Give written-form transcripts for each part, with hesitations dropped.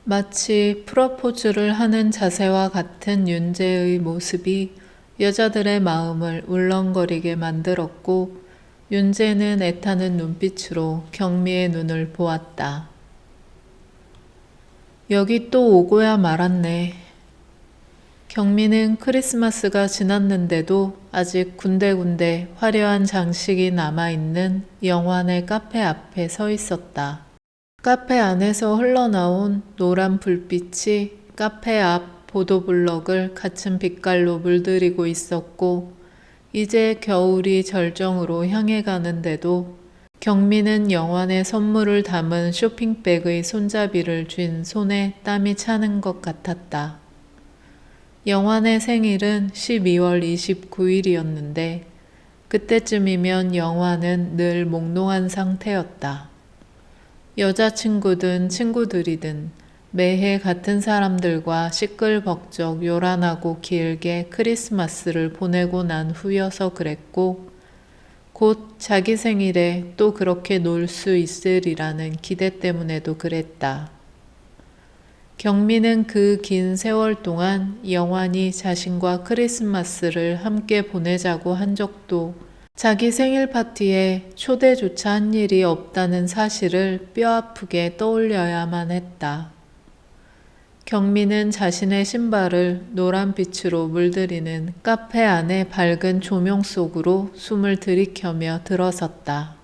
마치 프러포즈를 하는 자세와 같은 윤재의 모습이 여자들의 마음을 울렁거리게 만들었고, 윤재는 애타는 눈빛으로 경미의 눈을 보았다. 여기 또 오고야 말았네. 경미는 크리스마스가 지났는데도 아직 군데군데 화려한 장식이 남아있는 영환의 카페 앞에 서 있었다. 카페 안에서 흘러나온 노란 불빛이 카페 앞 보도블럭을 갇힌 빛깔로 물들이고 있었고, 이제 겨울이 절정으로 향해 가는데도 경미는 영환의 선물을 담은 쇼핑백의 손잡이를 쥔 손에 땀이 차는 것 같았다. 영환의 생일은 12월 29일이었는데 그때쯤이면 영환은 늘 몽롱한 상태였다. 여자친구든 친구들이든 매해 같은 사람들과 시끌벅적 요란하고 길게 크리스마스를 보내고 난 후여서 그랬고, 곧 자기 생일에 또 그렇게 놀 수 있으리라는 기대 때문에도 그랬다. 경미는 그 긴 세월 동안 영환이 자신과 크리스마스를 함께 보내자고 한 적도, 자기 생일 파티에 초대조차 한 일이 없다는 사실을 뼈아프게 떠올려야만 했다. 경미는 자신의 신발을 노란빛으로 물들이는 카페 안의 밝은 조명 속으로 숨을 들이켜며 들어섰다.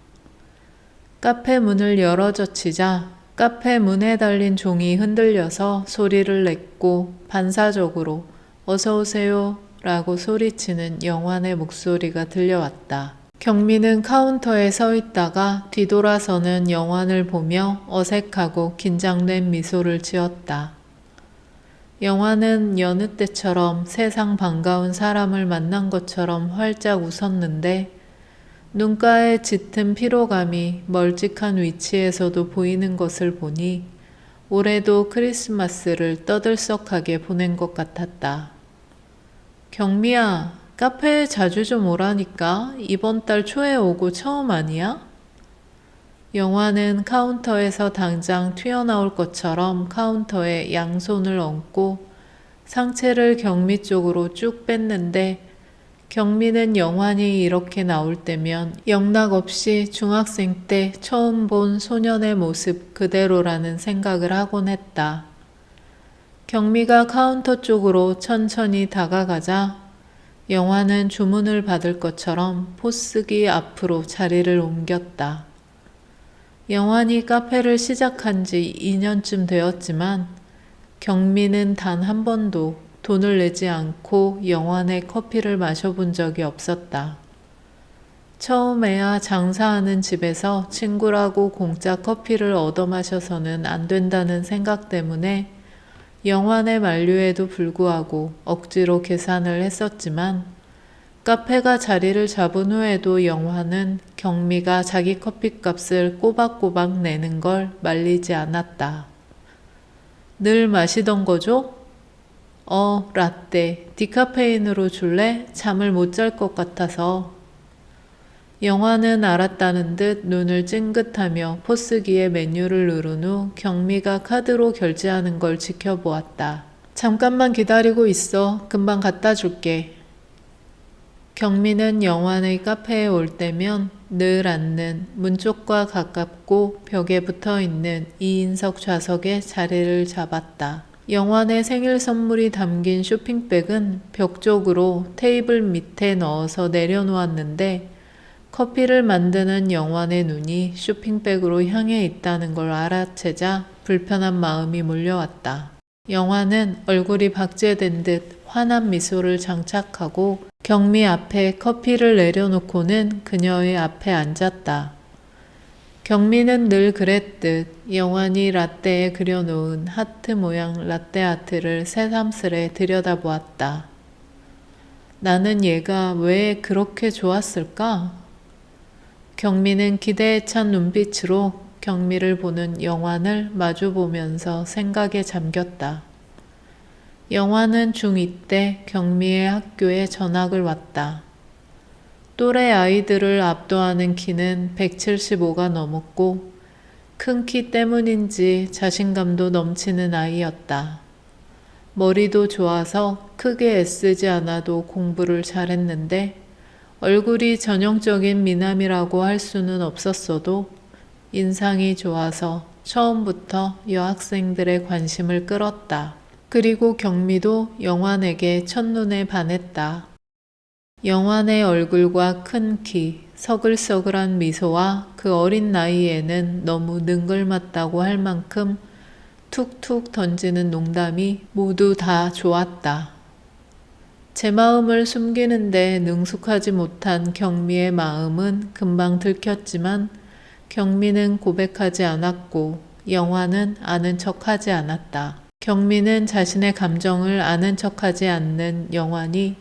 카페 문을 열어젖히자 카페 문에 달린 종이 흔들려서 소리를 냈고, 반사적으로 어서오세요 라고 소리치는 영환의 목소리가 들려왔다. 경미는 카운터에 서 있다가 뒤돌아서는 영환을 보며 어색하고 긴장된 미소를 지었다. 영환은 여느 때처럼 세상 반가운 사람을 만난 것처럼 활짝 웃었는데, 눈가에 짙은 피로감이 멀찍한 위치에서도 보이는 것을 보니 올해도 크리스마스를 떠들썩하게 보낸 것 같았다. 경미야, 카페에 자주 좀 오라니까. 이번 달 초에 오고 처음 아니야? 영환은 카운터에서 당장 튀어나올 것처럼 카운터에 양손을 얹고 상체를 경미 쪽으로 쭉 뺐는데, 경미는 영환이 이렇게 나올 때면 영락없이 중학생 때 처음 본 소년의 모습 그대로라는 생각을 하곤 했다. 경미가 카운터 쪽으로 천천히 다가가자 영환은 주문을 받을 것처럼 포스기 앞으로 자리를 옮겼다. 영환이 카페를 시작한 지 2년쯤 되었지만 경미는 단 한 번도 돈을 내지 않고 영환의 커피를 마셔본 적이 없었다. 처음에야 장사하는 집에서 친구라고 공짜 커피를 얻어 마셔서는 안 된다는 생각 때문에 영환의 만류에도 불구하고 억지로 계산을 했었지만, 카페가 자리를 잡은 후에도 영환은 경미가 자기 커피값을 꼬박꼬박 내는 걸 말리지 않았다. 늘 마시던 거죠? 라떼. 디카페인으로 줄래? 잠을 못 잘 것 같아서. 영환은 알았다는 듯 눈을 찡긋하며 포스기에 메뉴를 누른 후 경미가 카드로 결제하는 걸 지켜보았다. 잠깐만 기다리고 있어. 금방 갖다 줄게. 경미는 영환의 카페에 올 때면 늘 앉는 문 쪽과 가깝고 벽에 붙어있는 2인석 좌석에 자리를 잡았다. 영환의 생일 선물이 담긴 쇼핑백은 벽 쪽으로 테이블 밑에 넣어서 내려놓았는데, 커피를 만드는 영환의 눈이 쇼핑백으로 향해 있다는 걸 알아채자 불편한 마음이 몰려왔다. 영환은 얼굴이 박제된 듯 환한 미소를 장착하고 경미 앞에 커피를 내려놓고는 그녀의 앞에 앉았다. 경미는 늘 그랬듯 영환이 라떼에 그려놓은 하트 모양 라떼 아트를 새삼스레 들여다보았다. 나는 얘가 왜 그렇게 좋았을까? 경미는 기대에 찬 눈빛으로 경미를 보는 영환을 마주보면서 생각에 잠겼다. 영환은 중2 때 경미의 학교에 전학을 왔다. 또래 아이들을 압도하는 키는 175가 넘었고 큰 키 때문인지 자신감도 넘치는 아이였다. 머리도 좋아서 크게 애쓰지 않아도 공부를 잘했는데 얼굴이 전형적인 미남이라고 할 수는 없었어도 인상이 좋아서 처음부터 여학생들의 관심을 끌었다. 그리고 경미도 영환에게 첫눈에 반했다. 영환의 얼굴과 큰 키, 서글서글한 미소와 그 어린 나이에는 너무 능글맞다고 할 만큼 툭툭 던지는 농담이 모두 다 좋았다. 제 마음을 숨기는데 능숙하지 못한 경미의 마음은 금방 들켰지만 경미는 고백하지 않았고 영환은 아는 척하지 않았다. 경미는 자신의 감정을 아는 척하지 않는 영환이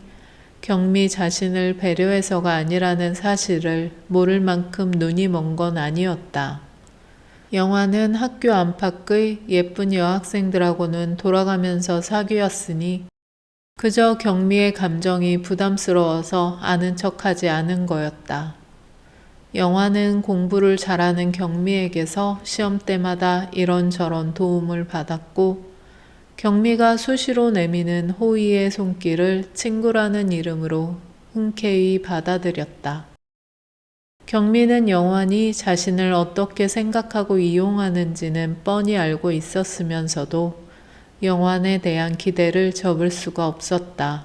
경미 자신을 배려해서가 아니라는 사실을 모를 만큼 눈이 먼 건 아니었다. 영환은 학교 안팎의 예쁜 여학생들하고는 돌아가면서 사귀었으니 그저 경미의 감정이 부담스러워서 아는 척하지 않은 거였다. 영환은 공부를 잘하는 경미에게서 시험 때마다 이런저런 도움을 받았고 경미가 수시로 내미는 호의의 손길을 친구라는 이름으로 흔쾌히 받아들였다. 경미는 영환이 자신을 어떻게 생각하고 이용하는지는 뻔히 알고 있었으면서도 영환에 대한 기대를 접을 수가 없었다.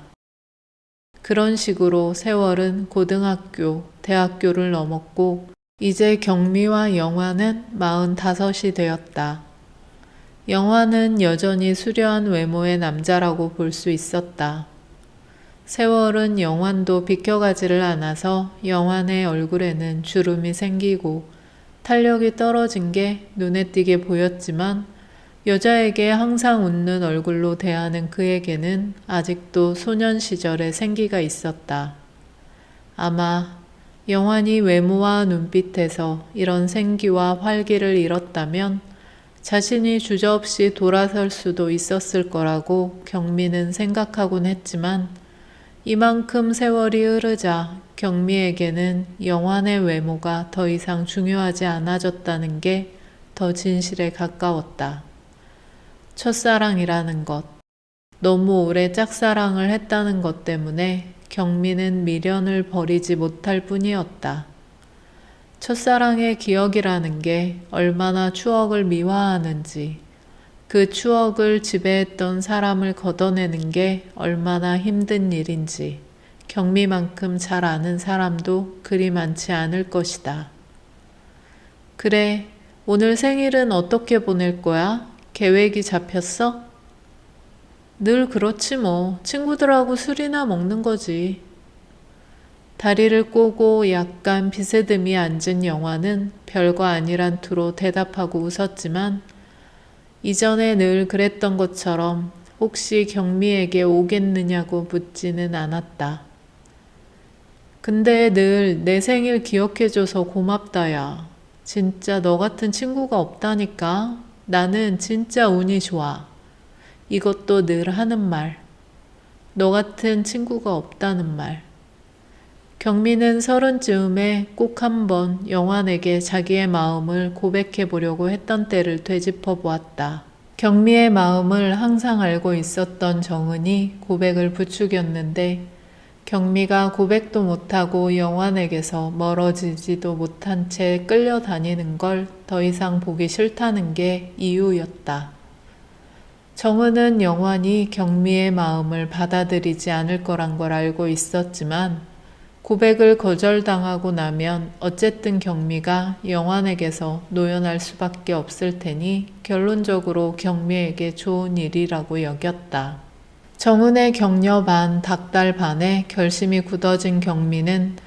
그런 식으로 세월은 고등학교, 대학교를 넘었고 이제 경미와 영환은 45이 되었다. 영환은 여전히 수려한 외모의 남자라고 볼 수 있었다. 세월은 영환도 비켜가지를 않아서 영환의 얼굴에는 주름이 생기고 탄력이 떨어진 게 눈에 띄게 보였지만 여자에게 항상 웃는 얼굴로 대하는 그에게는 아직도 소년 시절의 생기가 있었다. 아마 영환이 외모와 눈빛에서 이런 생기와 활기를 잃었다면 자신이 주저없이 돌아설 수도 있었을 거라고 경미는 생각하곤 했지만 이만큼 세월이 흐르자 경미에게는 영환의 외모가 더 이상 중요하지 않아졌다는 게 더 진실에 가까웠다. 첫사랑이라는 것, 너무 오래 짝사랑을 했다는 것 때문에 경미는 미련을 버리지 못할 뿐이었다. 첫사랑의 기억이라는 게 얼마나 추억을 미화하는지, 그 추억을 지배했던 사람을 걷어내는 게 얼마나 힘든 일인지 경미만큼 잘 아는 사람도 그리 많지 않을 것이다. 그래, 오늘 생일은 어떻게 보낼 거야? 계획이 잡혔어? 늘 그렇지 뭐. 친구들하고 술이나 먹는 거지. 다리를 꼬고 약간 비스듬히 앉은 영환은 별거 아니란 투로 대답하고 웃었지만 이전에 늘 그랬던 것처럼 혹시 경미에게 오겠느냐고 묻지는 않았다. 근데 늘 내 생일 기억해줘서 고맙다 야. 진짜 너 같은 친구가 없다니까. 나는 진짜 운이 좋아. 이것도 늘 하는 말. 너 같은 친구가 없다는 말. 경미는 30쯤에 꼭 한번 영환에게 자기의 마음을 고백해 보려고 했던 때를 되짚어 보았다. 경미의 마음을 항상 알고 있었던 정은이 고백을 부추겼는데 경미가 고백도 못하고 영환에게서 멀어지지도 못한 채 끌려다니는 걸 더 이상 보기 싫다는 게 이유였다. 정은은 영환이 경미의 마음을 받아들이지 않을 거란 걸 알고 있었지만 고백을 거절당하고 나면 어쨌든 경미가 영환에게서 노연할 수밖에 없을 테니 결론적으로 경미에게 좋은 일이라고 여겼다. 정은의 격려 반 닭달 반에 결심이 굳어진 경미는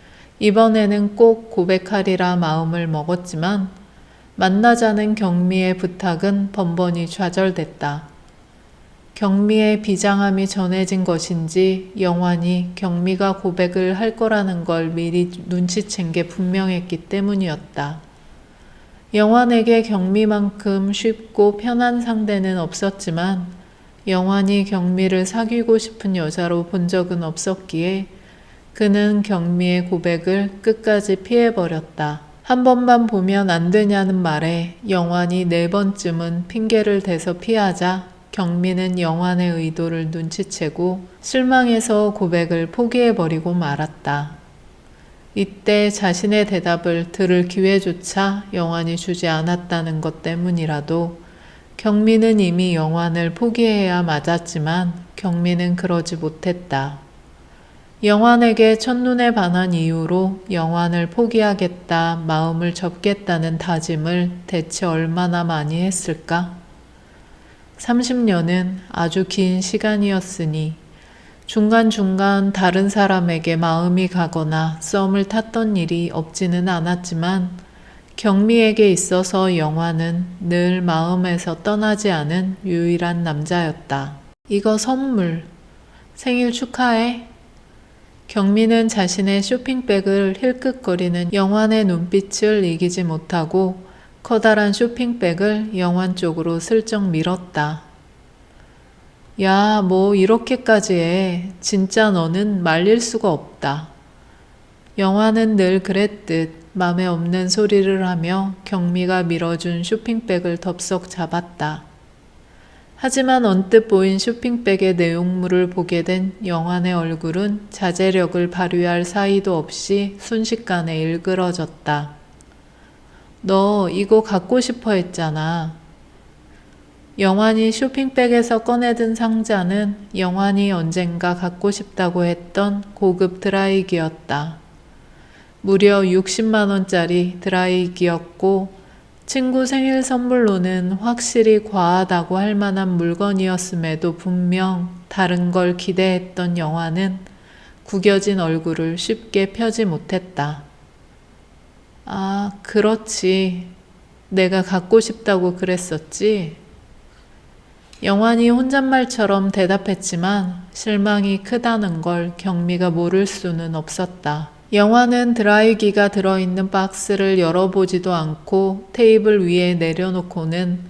이번에는 꼭 고백하리라 마음을 먹었지만 만나자는 경미의 부탁은 번번이 좌절됐다. 경미의 비장함이 전해진 것인지 영환이 경미가 고백을 할 거라는 걸 미리 눈치챈 게 분명했기 때문이었다. 영환에게 경미만큼 쉽고 편한 상대는 없었지만 영환이 경미를 사귀고 싶은 여자로 본 적은 없었기에 그는 경미의 고백을 끝까지 피해버렸다. 한 번만 보면 안 되냐는 말에 영환이 4번쯤은 핑계를 대서 피하자 경미는 영환의 의도를 눈치채고 실망해서 고백을 포기해버리고 말았다. 이때 자신의 대답을 들을 기회조차 영환이 주지 않았다는 것 때문이라도 경미는 이미 영환을 포기해야 맞았지만 경미는 그러지 못했다. 영환에게 첫눈에 반한 이유로 영환을 포기하겠다, 마음을 접겠다는 다짐을 대체 얼마나 많이 했을까? 30년은 아주 긴 시간이었으니 중간중간 다른 사람에게 마음이 가거나 썸을 탔던 일이 없지는 않았지만 경미에게 있어서 영환은 늘 마음에서 떠나지 않은 유일한 남자였다. 이거 선물. 생일 축하해. 경미는 자신의 쇼핑백을 힐끗거리는 영환의 눈빛을 이기지 못하고 커다란 쇼핑백을 영환 쪽으로 슬쩍 밀었다. 야, 뭐 이렇게까지 해. 진짜 너는 말릴 수가 없다. 영환은 늘 그랬듯 맘에 없는 소리를 하며 경미가 밀어준 쇼핑백을 덥석 잡았다. 하지만 언뜻 보인 쇼핑백의 내용물을 보게 된 영환의 얼굴은 자제력을 발휘할 사이도 없이 순식간에 일그러졌다. 너 이거 갖고 싶어 했잖아. 영환이 쇼핑백에서 꺼내든 상자는 영환이 언젠가 갖고 싶다고 했던 고급 드라이기였다. 무려 60만원짜리 드라이기였고 친구 생일 선물로는 확실히 과하다고 할 만한 물건이었음에도 분명 다른 걸 기대했던 영환은 구겨진 얼굴을 쉽게 펴지 못했다. 아, 그렇지. 내가 갖고 싶다고 그랬었지. 영환이 혼잣말처럼 대답했지만 실망이 크다는 걸 경미가 모를 수는 없었다. 영환은 드라이기가 들어있는 박스를 열어보지도 않고 테이블 위에 내려놓고는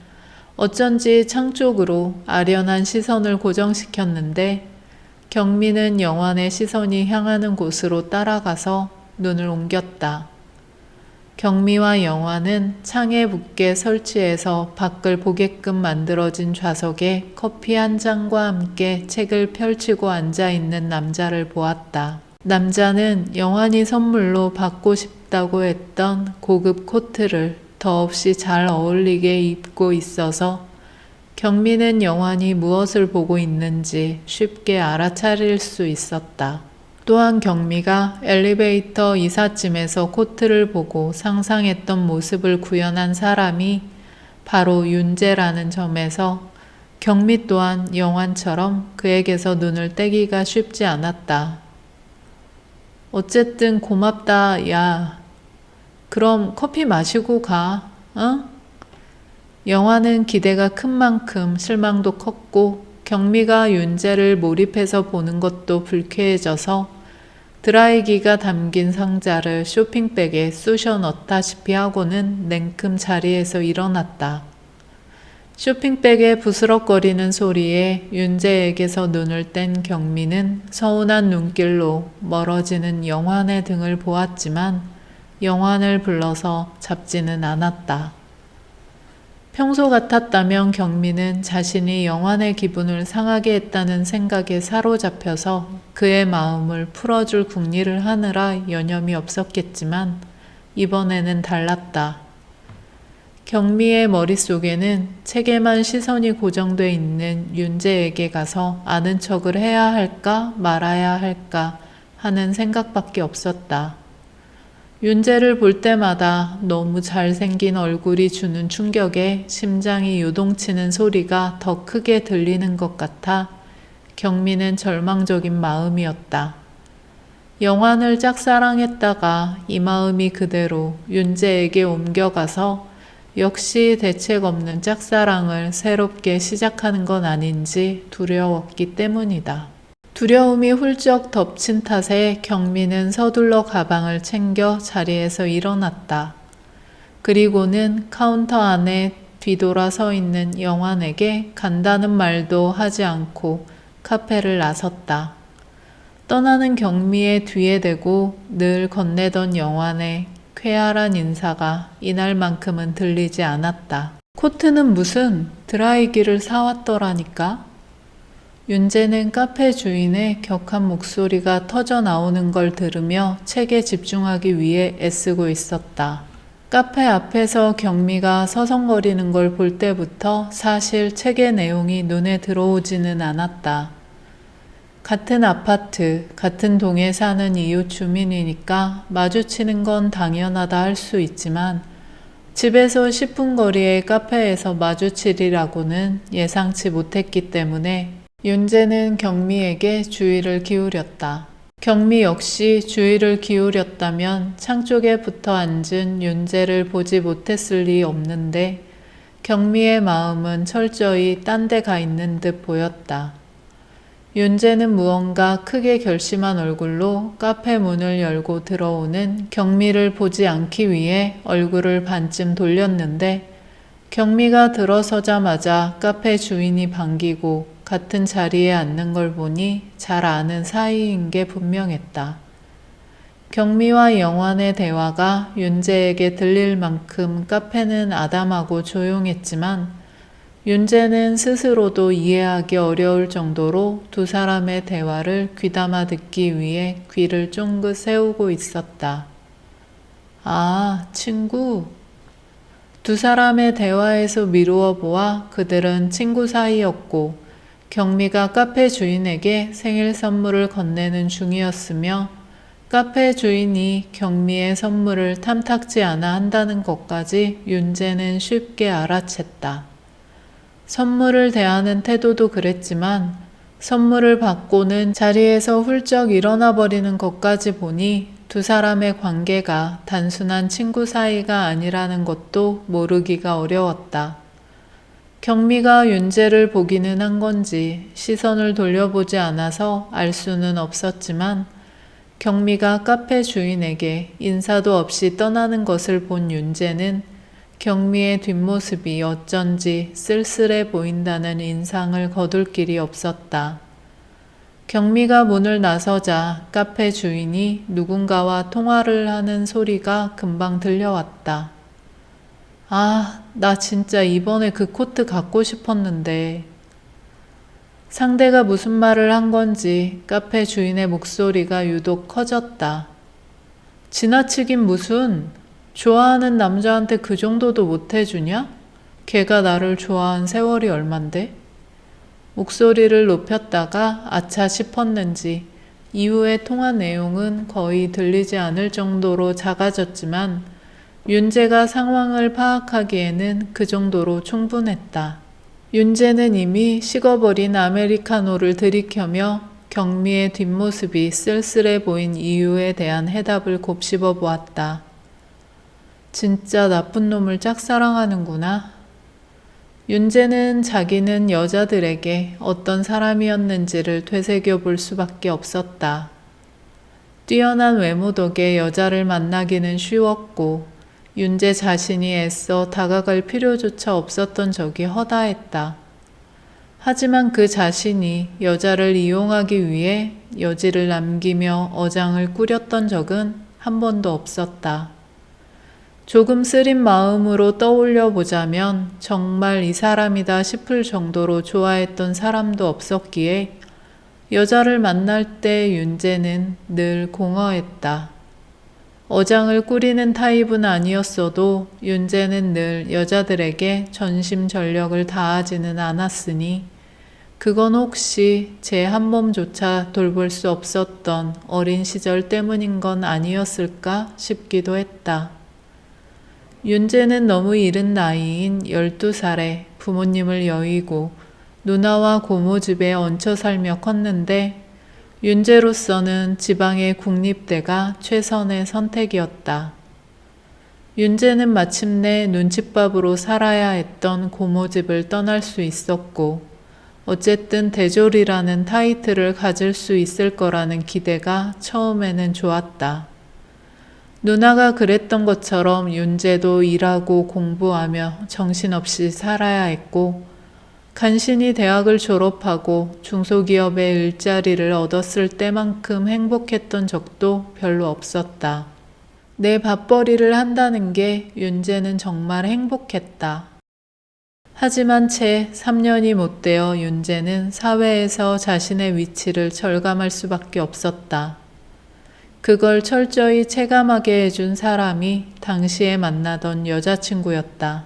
어쩐지 창 쪽으로 아련한 시선을 고정시켰는데 경미는 영환의 시선이 향하는 곳으로 따라가서 눈을 옮겼다. 경미와 영환은 창에 붙게 설치해서 밖을 보게끔 만들어진 좌석에 커피 한 잔과 함께 책을 펼치고 앉아있는 남자를 보았다. 남자는 영환이 선물로 받고 싶다고 했던 고급 코트를 더없이 잘 어울리게 입고 있어서 경미는 영환이 무엇을 보고 있는지 쉽게 알아차릴 수 있었다. 또한 경미가 엘리베이터 이삿짐에서 코트를 보고 상상했던 모습을 구현한 사람이 바로 윤재라는 점에서 경미 또한 영환처럼 그에게서 눈을 떼기가 쉽지 않았다. 어쨌든 고맙다, 야. 그럼 커피 마시고 가, 어? 영환은 기대가 큰 만큼 실망도 컸고 경미가 윤재를 몰입해서 보는 것도 불쾌해져서 드라이기가 담긴 상자를 쇼핑백에 쑤셔 넣다시피 하고는 냉큼 자리에서 일어났다. 쇼핑백의 부스럭거리는 소리에 윤재에게서 눈을 뗀 경미는 서운한 눈길로 멀어지는 영환의 등을 보았지만 영환을 불러서 잡지는 않았다. 평소 같았다면 경미는 자신이 영환의 기분을 상하게 했다는 생각에 사로잡혀서 그의 마음을 풀어줄 궁리를 하느라 여념이 없었겠지만 이번에는 달랐다. 경미의 머릿속에는 책에만 시선이 고정돼 있는 윤재에게 가서 아는 척을 해야 할까 말아야 할까 하는 생각밖에 없었다. 윤재를 볼 때마다 너무 잘생긴 얼굴이 주는 충격에 심장이 요동치는 소리가 더 크게 들리는 것 같아 경미는 절망적인 마음이었다. 영환을 짝사랑했다가 이 마음이 그대로 윤재에게 옮겨가서 역시 대책 없는 짝사랑을 새롭게 시작하는 건 아닌지 두려웠기 때문이다. 두려움이 훌쩍 덮친 탓에 경미는 서둘러 가방을 챙겨 자리에서 일어났다. 그리고는 카운터 안에 뒤돌아 서 있는 영환에게 간다는 말도 하지 않고 카페를 나섰다. 떠나는 경미의 뒤에 대고 늘 건네던 영환의 쾌활한 인사가 이날만큼은 들리지 않았다. 코트는 무슨 드라이기를 사왔더라니까? 윤재는 카페 주인의 격한 목소리가 터져 나오는 걸 들으며 책에 집중하기 위해 애쓰고 있었다. 카페 앞에서 경미가 서성거리는 걸 볼 때부터 사실 책의 내용이 눈에 들어오지는 않았다. 같은 아파트, 같은 동에 사는 이웃 주민이니까 마주치는 건 당연하다 할 수 있지만 집에서 10분 거리의 카페에서 마주치리라고는 예상치 못했기 때문에 윤재는 경미에게 주의를 기울였다. 경미 역시 주의를 기울였다면 창 쪽에 붙어 앉은 윤재를 보지 못했을 리 없는데 경미의 마음은 철저히 딴 데 가 있는 듯 보였다. 윤재는 무언가 크게 결심한 얼굴로 카페 문을 열고 들어오는 경미를 보지 않기 위해 얼굴을 반쯤 돌렸는데 경미가 들어서자마자 카페 주인이 반기고 같은 자리에 앉는 걸 보니 잘 아는 사이인 게 분명했다. 경미와 영환의 대화가 윤재에게 들릴 만큼 카페는 아담하고 조용했지만 윤재는 스스로도 이해하기 어려울 정도로 두 사람의 대화를 귀담아 듣기 위해 귀를 쫑긋 세우고 있었다. 아, 친구. 두 사람의 대화에서 미루어 보아 그들은 친구 사이였고 경미가 카페 주인에게 생일 선물을 건네는 중이었으며 카페 주인이 경미의 선물을 탐탁지 않아 한다는 것까지 윤재는 쉽게 알아챘다. 선물을 대하는 태도도 그랬지만 선물을 받고는 자리에서 훌쩍 일어나 버리는 것까지 보니 두 사람의 관계가 단순한 친구 사이가 아니라는 것도 모르기가 어려웠다. 경미가 윤재를 보기는 한 건지 시선을 돌려보지 않아서 알 수는 없었지만 경미가 카페 주인에게 인사도 없이 떠나는 것을 본 윤재는 경미의 뒷모습이 어쩐지 쓸쓸해 보인다는 인상을 거둘 길이 없었다. 경미가 문을 나서자 카페 주인이 누군가와 통화를 하는 소리가 금방 들려왔다. 아, 나 진짜 이번에 그 코트 갖고 싶었는데. 상대가 무슨 말을 한 건지 카페 주인의 목소리가 유독 커졌다. 지나치긴 무슨, 좋아하는 남자한테 그 정도도 못 해주냐? 걔가 나를 좋아한 세월이 얼만데? 목소리를 높였다가 아차 싶었는지 이후의 통화 내용은 거의 들리지 않을 정도로 작아졌지만 윤재가 상황을 파악하기에는 그 정도로 충분했다. 윤재는 이미 식어버린 아메리카노를 들이켜며 경미의 뒷모습이 쓸쓸해 보인 이유에 대한 해답을 곱씹어 보았다. 진짜 나쁜 놈을 짝사랑하는구나. 윤재는 자기는 여자들에게 어떤 사람이었는지를 되새겨 볼 수밖에 없었다. 뛰어난 외모 덕에 여자를 만나기는 쉬웠고 윤재 자신이 애써 다가갈 필요조차 없었던 적이 허다했다. 하지만 그 자신이 여자를 이용하기 위해 여지를 남기며 어장을 꾸렸던 적은 한 번도 없었다. 조금 쓰린 마음으로 떠올려 보자면 정말 이 사람이다 싶을 정도로 좋아했던 사람도 없었기에 여자를 만날 때 윤재는 늘 공허했다. 어장을 꾸리는 타입은 아니었어도 윤재는 늘 여자들에게 전심전력을 다하지는 않았으니 그건 혹시 제 한 몸조차 돌볼 수 없었던 어린 시절 때문인 건 아니었을까 싶기도 했다. 윤재는 너무 이른 나이인 12살에 부모님을 여의고 누나와 고모 집에 얹혀 살며 컸는데 윤재로서는 지방의 국립대가 최선의 선택이었다. 윤재는 마침내 눈칫밥으로 살아야 했던 고모 집을 떠날 수 있었고 어쨌든 대졸이라는 타이틀을 가질 수 있을 거라는 기대가 처음에는 좋았다. 누나가 그랬던 것처럼 윤재도 일하고 공부하며 정신없이 살아야 했고 간신히 대학을 졸업하고 중소기업의 일자리를 얻었을 때만큼 행복했던 적도 별로 없었다. 내 밥벌이를 한다는 게 윤재는 정말 행복했다. 하지만 채 3년이 못 되어 윤재는 사회에서 자신의 위치를 절감할 수밖에 없었다. 그걸 철저히 체감하게 해준 사람이 당시에 만나던 여자친구였다.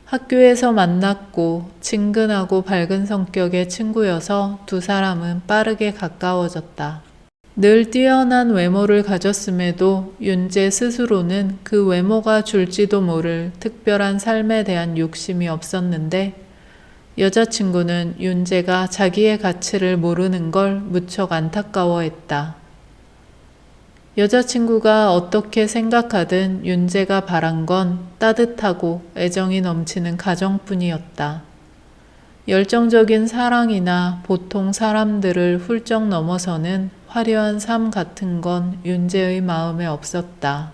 학교에서 만났고 친근하고 밝은 성격의 친구여서 두 사람은 빠르게 가까워졌다. 늘 뛰어난 외모를 가졌음에도 윤재 스스로는 그 외모가 줄지도 모를 특별한 삶에 대한 욕심이 없었는데 여자친구는 윤재가 자기의 가치를 모르는 걸 무척 안타까워했다. 여자친구가 어떻게 생각하든 윤재가 바란 건 따뜻하고 애정이 넘치는 가정뿐이었다. 열정적인 사랑이나 보통 사람들을 훌쩍 넘어서는 화려한 삶 같은 건 윤재의 마음에 없었다.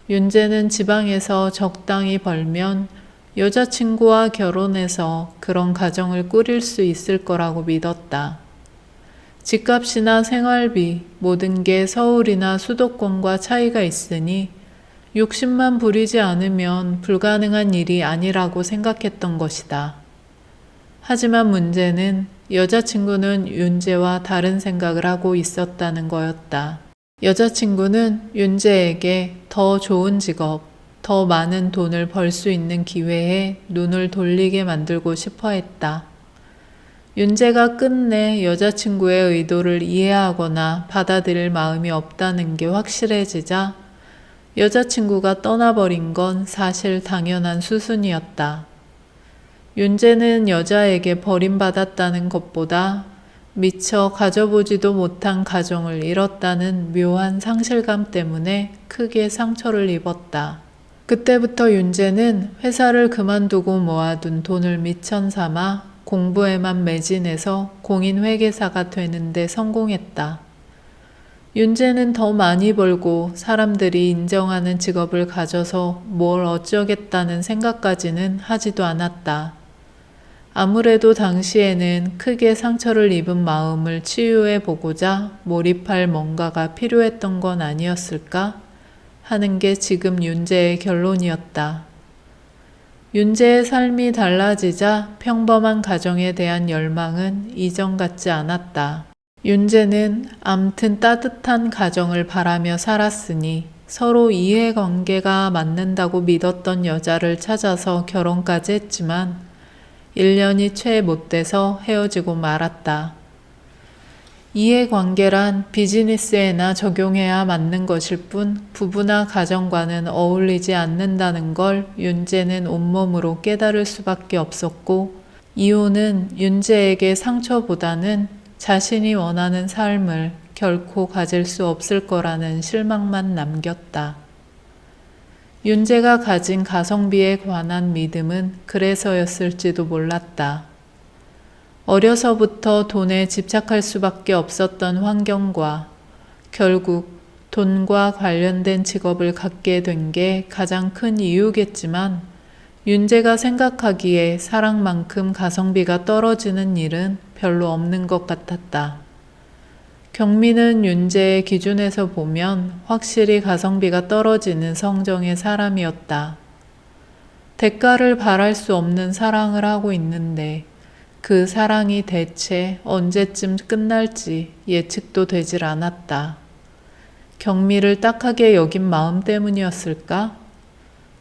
윤재는 지방에서 적당히 벌면 여자친구와 결혼해서 그런 가정을 꾸릴 수 있을 거라고 믿었다. 집값이나 생활비, 모든 게 서울이나 수도권과 차이가 있으니 욕심만 부리지 않으면 불가능한 일이 아니라고 생각했던 것이다. 하지만 문제는 여자친구는 윤재와 다른 생각을 하고 있었다는 거였다. 여자친구는 윤재에게 더 좋은 직업, 더 많은 돈을 벌 수 있는 기회에 눈을 돌리게 만들고 싶어 했다. 윤재가 끝내 여자친구의 의도를 이해하거나 받아들일 마음이 없다는 게 확실해지자 여자친구가 떠나버린 건 사실 당연한 수순이었다. 윤재는 여자에게 버림받았다는 것보다 미처 가져보지도 못한 가정을 잃었다는 묘한 상실감 때문에 크게 상처를 입었다. 그때부터 윤재는 회사를 그만두고 모아둔 돈을 미천 삼아 공부에만 매진해서 공인회계사가 되는데 성공했다. 윤재는 더 많이 벌고 사람들이 인정하는 직업을 가져서 뭘 어쩌겠다는 생각까지는 하지도 않았다. 아무래도 당시에는 크게 상처를 입은 마음을 치유해 보고자 몰입할 뭔가가 필요했던 건 아니었을까 하는 게 지금 윤재의 결론이었다. 윤재의 삶이 달라지자 평범한 가정에 대한 열망은 이전 같지 않았다. 윤재는 암튼 따뜻한 가정을 바라며 살았으니 서로 이해관계가 맞는다고 믿었던 여자를 찾아서 결혼까지 했지만 1년이 채 못 돼서 헤어지고 말았다. 이해관계란 비즈니스에나 적용해야 맞는 것일 뿐 부부나 가정과는 어울리지 않는다는 걸 윤재는 온몸으로 깨달을 수밖에 없었고 이혼은 윤재에게 상처보다는 자신이 원하는 삶을 결코 가질 수 없을 거라는 실망만 남겼다. 윤재가 가진 가성비에 관한 믿음은 그래서였을지도 몰랐다. 어려서부터 돈에 집착할 수밖에 없었던 환경과 결국 돈과 관련된 직업을 갖게 된 게 가장 큰 이유겠지만 윤재가 생각하기에 사랑만큼 가성비가 떨어지는 일은 별로 없는 것 같았다. 경미는 윤재의 기준에서 보면 확실히 가성비가 떨어지는 성정의 사람이었다. 대가를 바랄 수 없는 사랑을 하고 있는데 그 사랑이 대체 언제쯤 끝날지 예측도 되질 않았다. 경미를 딱하게 여긴 마음 때문이었을까?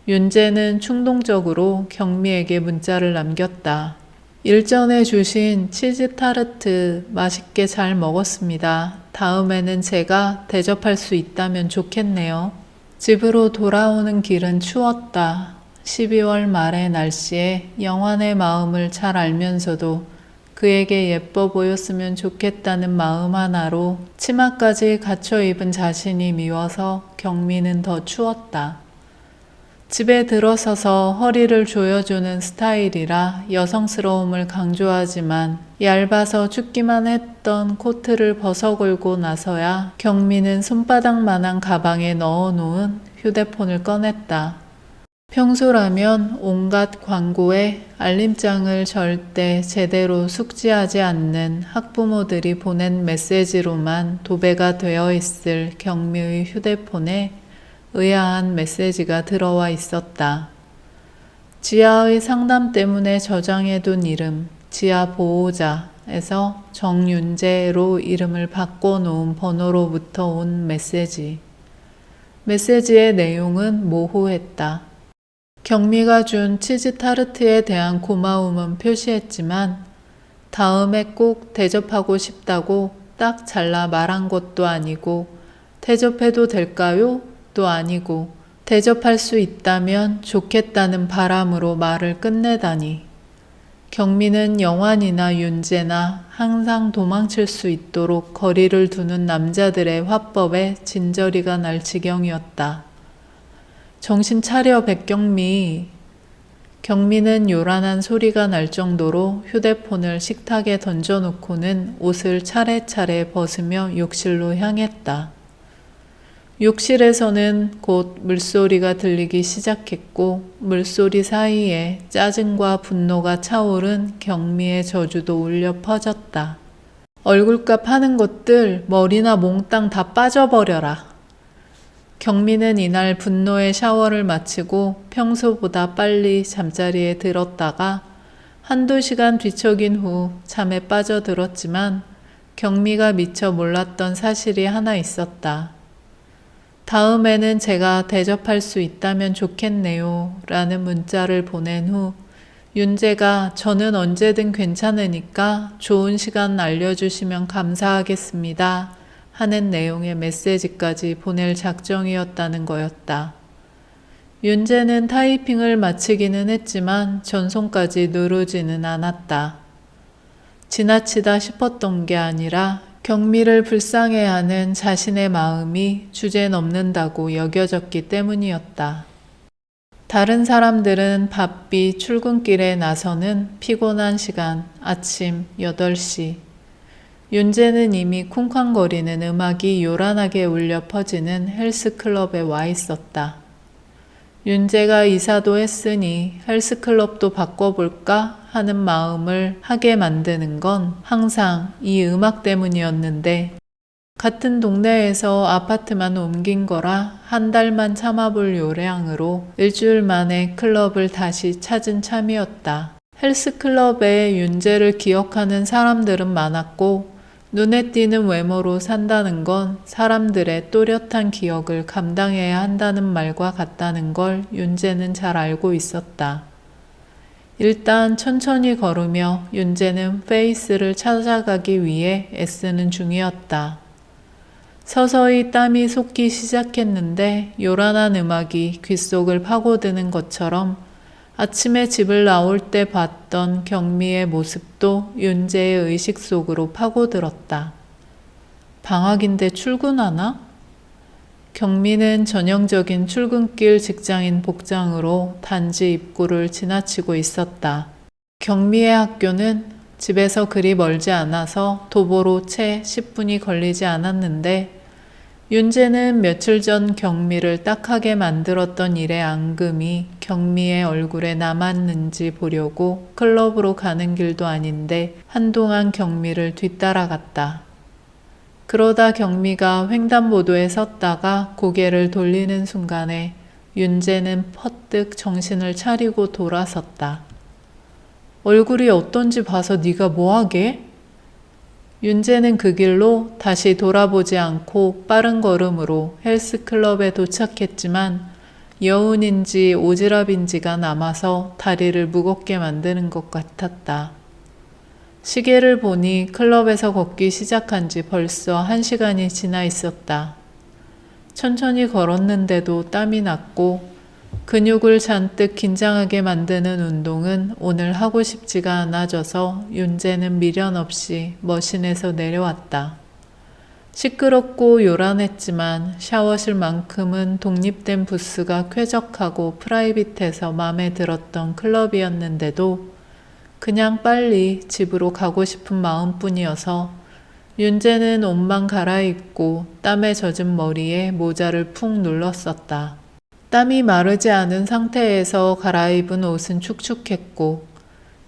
윤재는 충동적으로 경미에게 문자를 남겼다. 일전에 주신 치즈 타르트 맛있게 잘 먹었습니다. 다음에는 제가 대접할 수 있다면 좋겠네요. 집으로 돌아오는 길은 추웠다. 12월 말의 날씨에 영환의 마음을 잘 알면서도 그에게 예뻐 보였으면 좋겠다는 마음 하나로 치마까지 갖춰 입은 자신이 미워서 경미는 더 추웠다. 집에 들어서서 허리를 조여주는 스타일이라 여성스러움을 강조하지만 얇아서 춥기만 했던 코트를 벗어걸고 나서야 경미는 손바닥만한 가방에 넣어놓은 휴대폰을 꺼냈다. 평소라면 온갖 광고에 알림장을 절대 제대로 숙지하지 않는 학부모들이 보낸 메시지로만 도배가 되어 있을 경미의 휴대폰에 의아한 메시지가 들어와 있었다. 지아의 상담 때문에 저장해둔 이름, 지아 보호자에서 정윤재로 이름을 바꿔놓은 번호로부터 온 메시지. 메시지의 내용은 모호했다. 경미가 준 치즈 타르트에 대한 고마움은 표시했지만 다음에 꼭 대접하고 싶다고 딱 잘라 말한 것도 아니고 대접해도 될까요? 도 아니고 대접할 수 있다면 좋겠다는 바람으로 말을 끝내다니. 경미는 영환이나 윤재나 항상 도망칠 수 있도록 거리를 두는 남자들의 화법에 진저리가 날 지경이었다. 정신 차려 백경미. 경미는 요란한 소리가 날 정도로 휴대폰을 식탁에 던져놓고는 옷을 차례차례 벗으며 욕실로 향했다. 욕실에서는 곧 물소리가 들리기 시작했고 물소리 사이에 짜증과 분노가 차오른 경미의 저주도 울려 퍼졌다. 얼굴값 하는 것들 머리나 몽땅 다 빠져버려라. 경미는 이날 분노의 샤워를 마치고 평소보다 빨리 잠자리에 들었다가 한두 시간 뒤척인 후 잠에 빠져들었지만 경미가 미처 몰랐던 사실이 하나 있었다. 다음에는 제가 대접할 수 있다면 좋겠네요 라는 문자를 보낸 후 윤재가 저는 언제든 괜찮으니까 좋은 시간 알려주시면 감사하겠습니다 하는 내용의 메시지까지 보낼 작정이었다는 거였다. 윤재는 타이핑을 마치기는 했지만 전송까지 누르지는 않았다. 지나치다 싶었던 게 아니라 경미를 불쌍해하는 자신의 마음이 주제넘는다고 여겨졌기 때문이었다. 다른 사람들은 바삐 출근길에 나서는 피곤한 시간, 아침 8시. 윤재는 이미 쿵쾅거리는 음악이 요란하게 울려 퍼지는 헬스클럽에 와 있었다. 윤재가 이사도 했으니 헬스클럽도 바꿔볼까 하는 마음을 하게 만드는 건 항상 이 음악 때문이었는데 같은 동네에서 아파트만 옮긴 거라 한 달만 참아볼 요량으로 일주일 만에 클럽을 다시 찾은 참이었다. 헬스클럽에 윤재를 기억하는 사람들은 많았고 눈에 띄는 외모로 산다는 건 사람들의 또렷한 기억을 감당해야 한다는 말과 같다는 걸 윤재는 잘 알고 있었다. 일단 천천히 걸으며 윤재는 페이스를 찾아가기 위해 애쓰는 중이었다. 서서히 땀이 솟기 시작했는데 요란한 음악이 귓속을 파고드는 것처럼 아침에 집을 나올 때 봤던 경미의 모습도 윤재의 의식 속으로 파고들었다. 방학인데 출근하나? 경미는 전형적인 출근길 직장인 복장으로 단지 입구를 지나치고 있었다. 경미의 학교는 집에서 그리 멀지 않아서 도보로 채 10분이 걸리지 않았는데 윤재는 며칠 전 경미를 딱하게 만들었던 일의 앙금이 경미의 얼굴에 남았는지 보려고 클럽으로 가는 길도 아닌데 한동안 경미를 뒤따라갔다. 그러다 경미가 횡단보도에 섰다가 고개를 돌리는 순간에 윤재는 퍼뜩 정신을 차리고 돌아섰다. 얼굴이 어떤지 봐서 네가 뭐하게? 윤재는 그 길로 다시 돌아보지 않고 빠른 걸음으로 헬스클럽에 도착했지만 여운인지 오지랖인지가 남아서 다리를 무겁게 만드는 것 같았다. 시계를 보니 클럽에서 걷기 시작한 지 벌써 1시간이 지나 있었다. 천천히 걸었는데도 땀이 났고 근육을 잔뜩 긴장하게 만드는 운동은 오늘 하고 싶지가 않아져서 윤재는 미련 없이 머신에서 내려왔다. 시끄럽고 요란했지만 샤워실만큼은 독립된 부스가 쾌적하고 프라이빗해서 마음에 들었던 클럽이었는데도 그냥 빨리 집으로 가고 싶은 마음뿐이어서 윤재는 옷만 갈아입고 땀에 젖은 머리에 모자를 푹 눌렀었다. 땀이 마르지 않은 상태에서 갈아입은 옷은 축축했고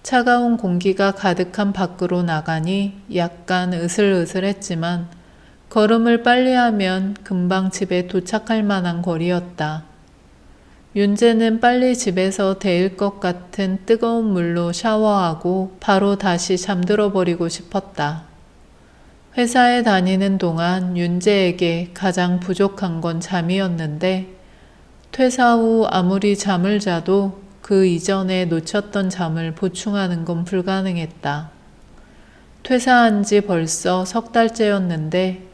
차가운 공기가 가득한 밖으로 나가니 약간 으슬으슬했지만 걸음을 빨리 하면 금방 집에 도착할 만한 거리였다. 윤재는 빨리 집에서 데일 것 같은 뜨거운 물로 샤워하고 바로 다시 잠들어 버리고 싶었다. 회사에 다니는 동안 윤재에게 가장 부족한 건 잠이었는데 퇴사 후 아무리 잠을 자도 그 이전에 놓쳤던 잠을 보충하는 건 불가능했다. 퇴사한 지 벌써 3달째였는데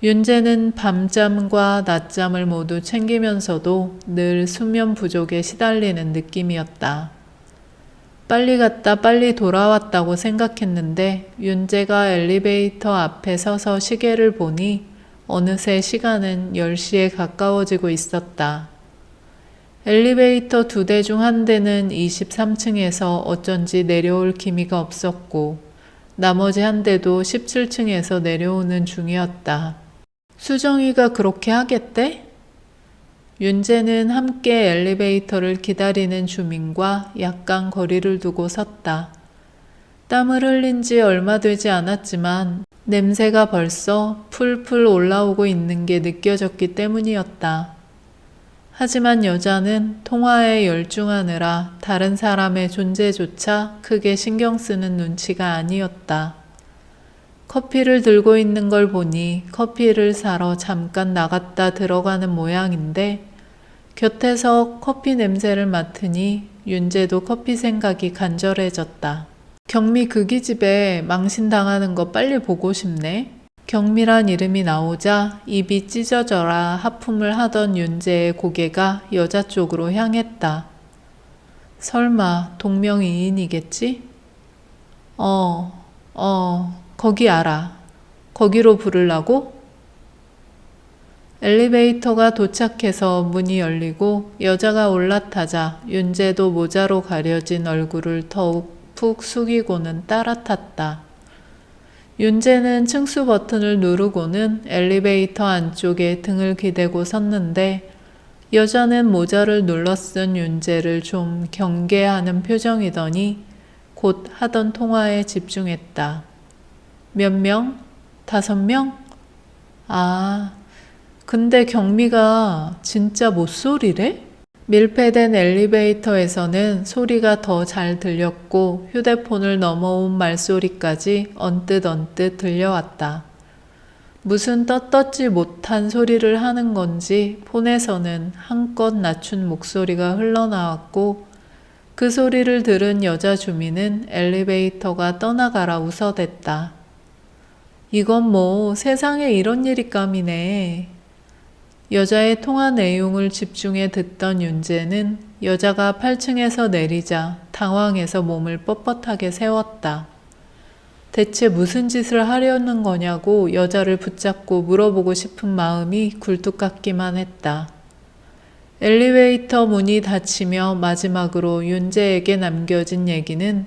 윤재는 밤잠과 낮잠을 모두 챙기면서도 늘 수면 부족에 시달리는 느낌이었다. 빨리 갔다 빨리 돌아왔다고 생각했는데 윤재가 엘리베이터 앞에 서서 시계를 보니 어느새 시간은 10시에 가까워지고 있었다. 엘리베이터 2대 중 한 대는 23층에서 어쩐지 내려올 기미가 없었고 나머지 한 대도 17층에서 내려오는 중이었다. 수정이가 그렇게 하겠대? 윤재는 함께 엘리베이터를 기다리는 주민과 약간 거리를 두고 섰다. 땀을 흘린 지 얼마 되지 않았지만 냄새가 벌써 풀풀 올라오고 있는 게 느껴졌기 때문이었다. 하지만 여자는 통화에 열중하느라 다른 사람의 존재조차 크게 신경 쓰는 눈치가 아니었다. 커피를 들고 있는 걸 보니 커피를 사러 잠깐 나갔다 들어가는 모양인데 곁에서 커피 냄새를 맡으니 윤재도 커피 생각이 간절해졌다. 경미 그 기집애 망신당하는 거 빨리 보고 싶네. 경미란 이름이 나오자 입이 찢어져라 하품을 하던 윤재의 고개가 여자 쪽으로 향했다. 설마 동명이인이겠지? 거기 알아. 거기로 부르려고? 엘리베이터가 도착해서 문이 열리고 여자가 올라타자 윤재도 모자로 가려진 얼굴을 더욱 푹 숙이고는 따라탔다. 윤재는 층수 버튼을 누르고는 엘리베이터 안쪽에 등을 기대고 섰는데 여자는 모자를 눌러 쓴 윤재를 좀 경계하는 표정이더니 곧 하던 통화에 집중했다. 몇 명? 5명? 근데 경미가 진짜 못소리래? 밀폐된 엘리베이터에서는 소리가 더 잘 들렸고 휴대폰을 넘어온 말소리까지 언뜻 들려왔다. 무슨 떳떳지 못한 소리를 하는 건지 폰에서는 한껏 낮춘 목소리가 흘러나왔고 그 소리를 들은 여자 주민은 엘리베이터가 떠나가라 웃어댔다. 이건 뭐 세상에 이런 일이 깜이네. 여자의 통화 내용을 집중해 듣던 윤재는 여자가 8층에서 내리자 당황해서 몸을 뻣뻣하게 세웠다. 대체 무슨 짓을 하려는 거냐고 여자를 붙잡고 물어보고 싶은 마음이 굴뚝 같기만 했다. 엘리베이터 문이 닫히며 마지막으로 윤재에게 남겨진 얘기는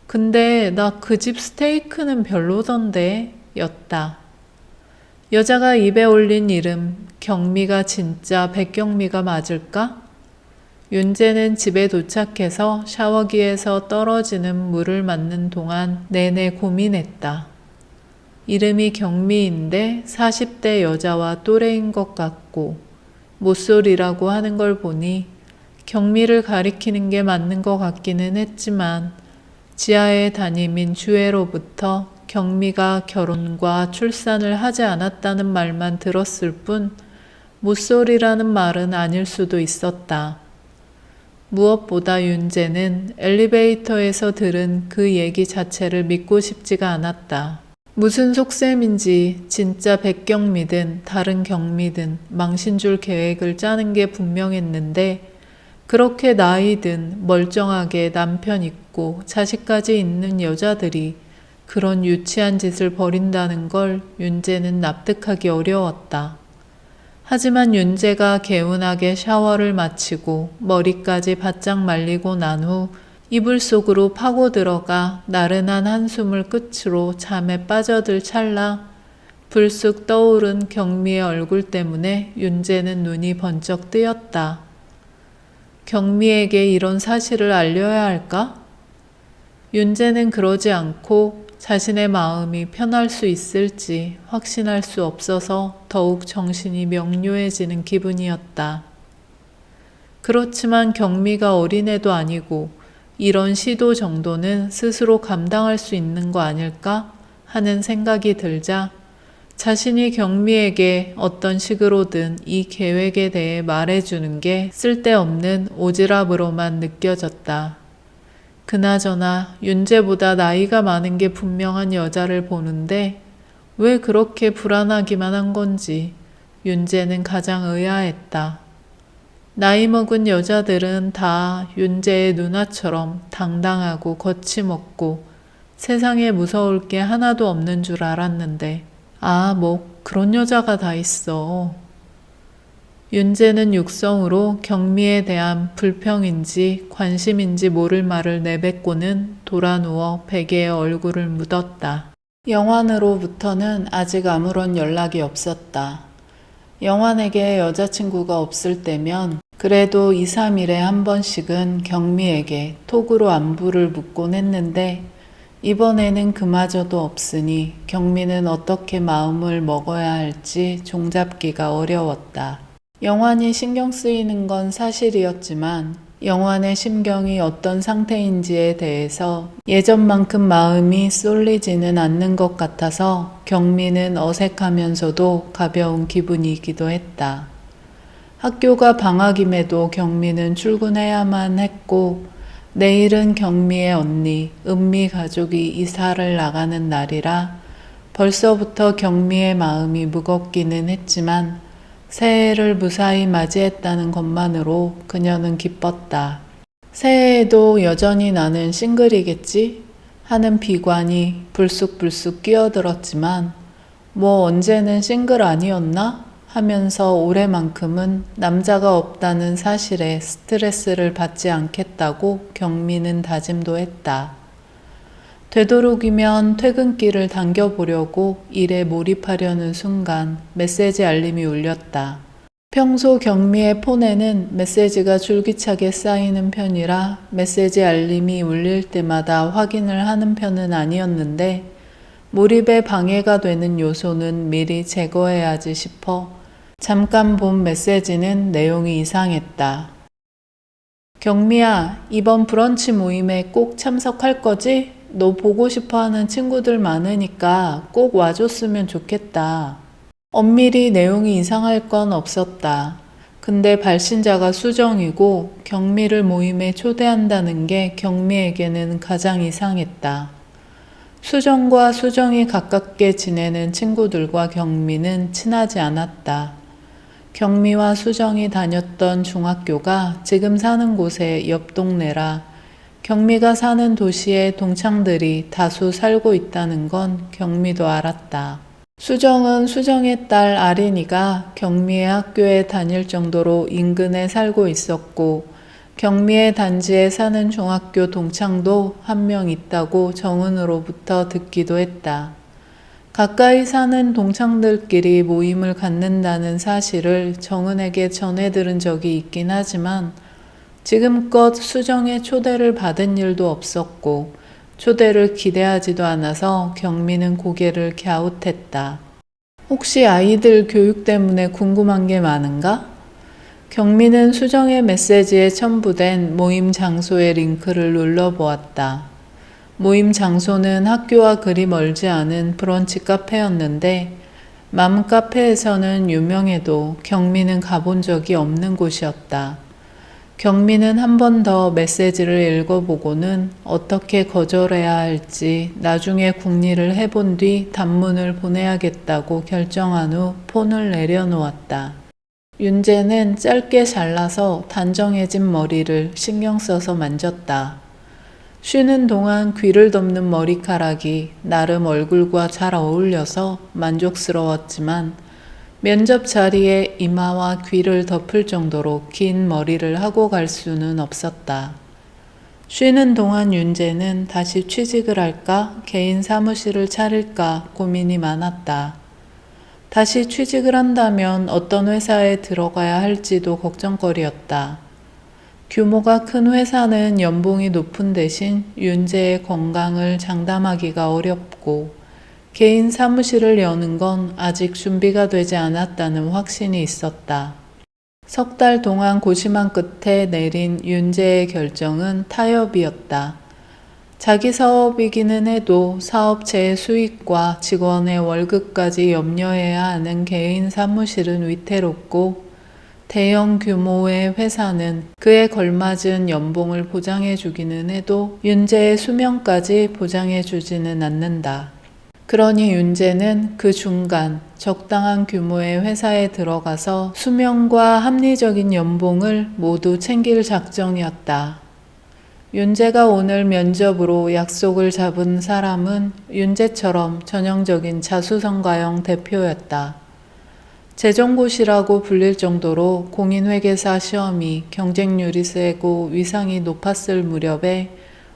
근데 나 그 집 스테이크는 별로던데 였다. 여자가 입에 올린 이름 경미가 진짜 백경미가 맞을까? 윤재는 집에 또착해서 샤워기에서 떨어지는 물을 맞는 동안 내내 고민했다. 이름이 경미인데 40대 여자와 또래인 것 같고 못소리라고 하는 걸 보니 경미를 가리키는 게 맞는 것 같기는 했지만 지하의 담임인 주애로부터 경미가 결혼과 출산을 하지 않았다는 말만 들었을 뿐 못소리라는 말은 아닐 수도 있었다. 무엇보다 윤재는 엘리베이터에서 들은 그 얘기 자체를 믿고 싶지가 않았다. 무슨 속셈인지 진짜 백경미든 다른 경미든 망신줄 계획을 짜는 게 분명했는데 그렇게 나이든 멀쩡하게 남편 있고 자식까지 있는 여자들이 그런 유치한 짓을 벌인다는 걸 윤재는 납득하기 어려웠다. 하지만 윤재가 개운하게 샤워를 마치고 머리까지 바짝 말리고 난 후 이불 속으로 파고 들어가 나른한 한숨을 끝으로 잠에 빠져들 찰나 불쑥 떠오른 경미의 얼굴 때문에 윤재는 눈이 번쩍 뜨였다. 경미에게 이런 사실을 알려야 할까? 윤재는 그러지 않고 자신의 마음이 편할 수 있을지 확신할 수 없어서 더욱 정신이 명료해지는 기분이었다. 그렇지만 경미가 어린애도 아니고 이런 시도 정도는 스스로 감당할 수 있는 거 아닐까 하는 생각이 들자 자신이 경미에게 어떤 식으로든 이 계획에 대해 말해주는 게 쓸데없는 오지랖으로만 느껴졌다. 그나저나 윤재보다 나이가 많은 게 분명한 여자를 보는데 왜 그렇게 불안하기만 한 건지 윤재는 가장 의아했다. 나이 먹은 여자들은 다 윤재의 누나처럼 당당하고 거침없고 세상에 무서울 게 하나도 없는 줄 알았는데 그런 여자가 다 있어. 윤재는 육성으로 경미에 대한 불평인지 관심인지 모를 말을 내뱉고는 돌아누워 베개에 얼굴을 묻었다. 영환으로부터는 아직 아무런 연락이 없었다. 영환에게 여자친구가 없을 때면 그래도 2, 3일에 한 번씩은 경미에게 톡으로 안부를 묻곤 했는데 이번에는 그마저도 없으니 경미는 어떻게 마음을 먹어야 할지 종잡기가 어려웠다. 영환이 신경 쓰이는 건 사실이었지만 영환의 심경이 어떤 상태인지에 대해서 예전만큼 마음이 쏠리지는 않는 것 같아서 경미는 어색하면서도 가벼운 기분이기도 했다. 학교가 방학임에도 경미는 출근해야만 했고 내일은 경미의 언니, 은미 가족이 이사를 나가는 날이라 벌써부터 경미의 마음이 무겁기는 했지만 새해를 무사히 맞이했다는 것만으로 그녀는 기뻤다. 새해에도 여전히 나는 싱글이겠지? 하는 비관이 불쑥불쑥 끼어들었지만 언제는 싱글 아니었나? 하면서 올해만큼은 남자가 없다는 사실에 스트레스를 받지 않겠다고 경미는 다짐도 했다. 되도록이면 퇴근길을 당겨보려고 일에 몰입하려는 순간 메시지 알림이 울렸다. 평소 경미의 폰에는 메시지가 줄기차게 쌓이는 편이라 메시지 알림이 울릴 때마다 확인을 하는 편은 아니었는데 몰입에 방해가 되는 요소는 미리 제거해야지 싶어 잠깐 본 메시지는 내용이 이상했다. 경미야, 이번 브런치 모임에 꼭 참석할 거지? 너 보고 싶어 하는 친구들 많으니까 꼭 와줬으면 좋겠다. 엄밀히 내용이 이상할 건 없었다. 근데 발신자가 수정이고 경미를 모임에 초대한다는 게 경미에게는 가장 이상했다. 수정과 수정이 가깝게 지내는 친구들과 경미는 친하지 않았다. 경미와 수정이 다녔던 중학교가 지금 사는 곳의 옆 동네라 경미가 사는 도시에 동창들이 다수 살고 있다는 건 경미도 알았다. 수정은 수정의 딸 아린이가 경미의 학교에 다닐 정도로 인근에 살고 있었고 경미의 단지에 사는 중학교 동창도 한 명 있다고 정은으로부터 듣기도 했다. 가까이 사는 동창들끼리 모임을 갖는다는 사실을 정은에게 전해 들은 적이 있긴 하지만 지금껏 수정의 초대를 받은 일도 없었고 초대를 기대하지도 않아서 경미는 고개를 갸웃했다. 혹시 아이들 교육 때문에 궁금한 게 많은가? 경미는 수정의 메시지에 첨부된 모임 장소의 링크를 눌러보았다. 모임 장소는 학교와 그리 멀지 않은 브런치 카페였는데 맘 카페에서는 유명해도 경미는 가본 적이 없는 곳이었다. 경미는 한 번 더 메시지를 읽어보고는 어떻게 거절해야 할지 나중에 궁리를 해본 뒤 단문을 보내야겠다고 결정한 후 폰을 내려놓았다. 윤재는 짧게 잘라서 단정해진 머리를 신경 써서 만졌다. 쉬는 동안 귀를 덮는 머리카락이 나름 얼굴과 잘 어울려서 만족스러웠지만 면접 자리에 이마와 귀를 덮을 정도로 긴 머리를 하고 갈 수는 없었다. 쉬는 동안 윤재는 다시 취직을 할까 개인 사무실을 차릴까 고민이 많았다. 다시 취직을 한다면 어떤 회사에 들어가야 할지도 걱정거리였다. 규모가 큰 회사는 연봉이 높은 대신 윤재의 건강을 장담하기가 어렵고 개인 사무실을 여는 건 아직 준비가 되지 않았다는 확신이 있었다. 석 달 동안 고심한 끝에 내린 윤재의 결정은 타협이었다. 자기 사업이기는 해도 사업체의 수익과 직원의 월급까지 염려해야 하는 개인 사무실은 위태롭고 대형 규모의 회사는 그에 걸맞은 연봉을 보장해 주기는 해도 윤재의 수명까지 보장해 주지는 않는다. 그러니 윤재는 그 중간 적당한 규모의 회사에 들어가서 수명과 합리적인 연봉을 모두 챙길 작정이었다. 윤재가 오늘 면접으로 약속을 잡은 사람은 윤재처럼 전형적인 자수성가형 대표였다. 재정고시라고 불릴 정도로 공인회계사 시험이 경쟁률이 세고 위상이 높았을 무렵에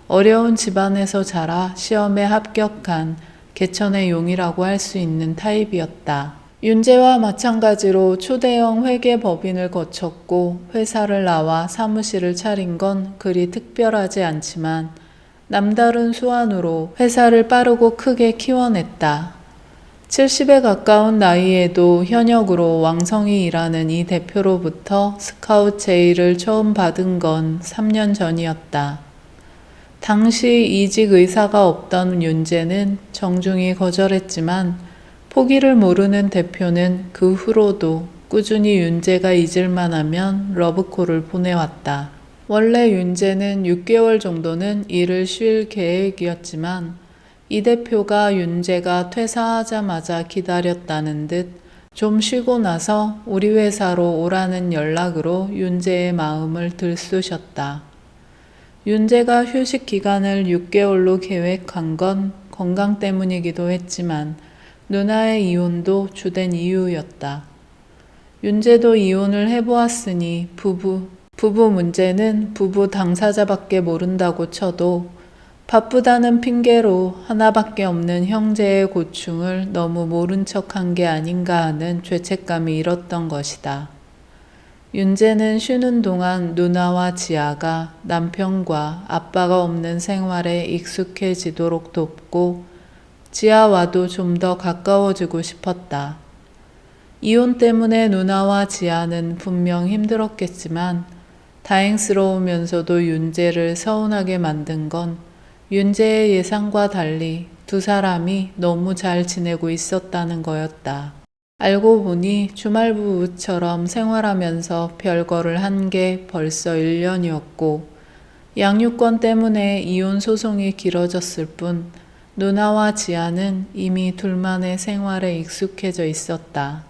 어려운 집안에서 자라 시험에 합격한 개천의 용이라고 할 수 있는 타입이었다. 윤재와 마찬가지로 초대형 회계법인을 거쳤고 회사를 나와 사무실을 차린 건 그리 특별하지 않지만 남다른 수완으로 회사를 빠르고 크게 키워냈다. 70에 가까운 나이에도 현역으로 왕성히 일하는 이 대표로부터 스카웃 제의를 처음 받은 건 3년 전이었다. 당시 이직 의사가 없던 윤재는 정중히 거절했지만 포기를 모르는 대표는 그 후로도 꾸준히 윤재가 잊을만 하면 러브콜을 보내왔다. 원래 윤재는 6개월 정도는 일을 쉴 계획이었지만 이 대표가 윤재가 퇴사하자마자 기다렸다는 듯 좀 쉬고 나서 우리 회사로 오라는 연락으로 윤재의 마음을 들쑤셨다. 윤재가 휴식 기간을 6개월로 계획한 건 건강 때문이기도 했지만 누나의 이혼도 주된 이유였다. 윤재도 이혼을 해보았으니 부부 문제는 부부 당사자밖에 모른다고 쳐도 바쁘다는 핑계로 하나밖에 없는 형제의 고충을 너무 모른 척한 게 아닌가 하는 죄책감이 일었던 것이다. 윤재는 쉬는 동안 누나와 지아가 남편과 아빠가 없는 생활에 익숙해지도록 돕고 지아와도 좀 더 가까워지고 싶었다. 이혼 때문에 누나와 지아는 분명 힘들었겠지만 다행스러우면서도 윤재를 서운하게 만든 건 윤재의 예상과 달리 두 사람이 너무 잘 지내고 있었다는 거였다. 알고 보니 주말 부부처럼 생활하면서 별거를 한 게 벌써 1년이었고 양육권 때문에 이혼 소송이 길어졌을 뿐 누나와 지아는 이미 둘만의 생활에 익숙해져 있었다.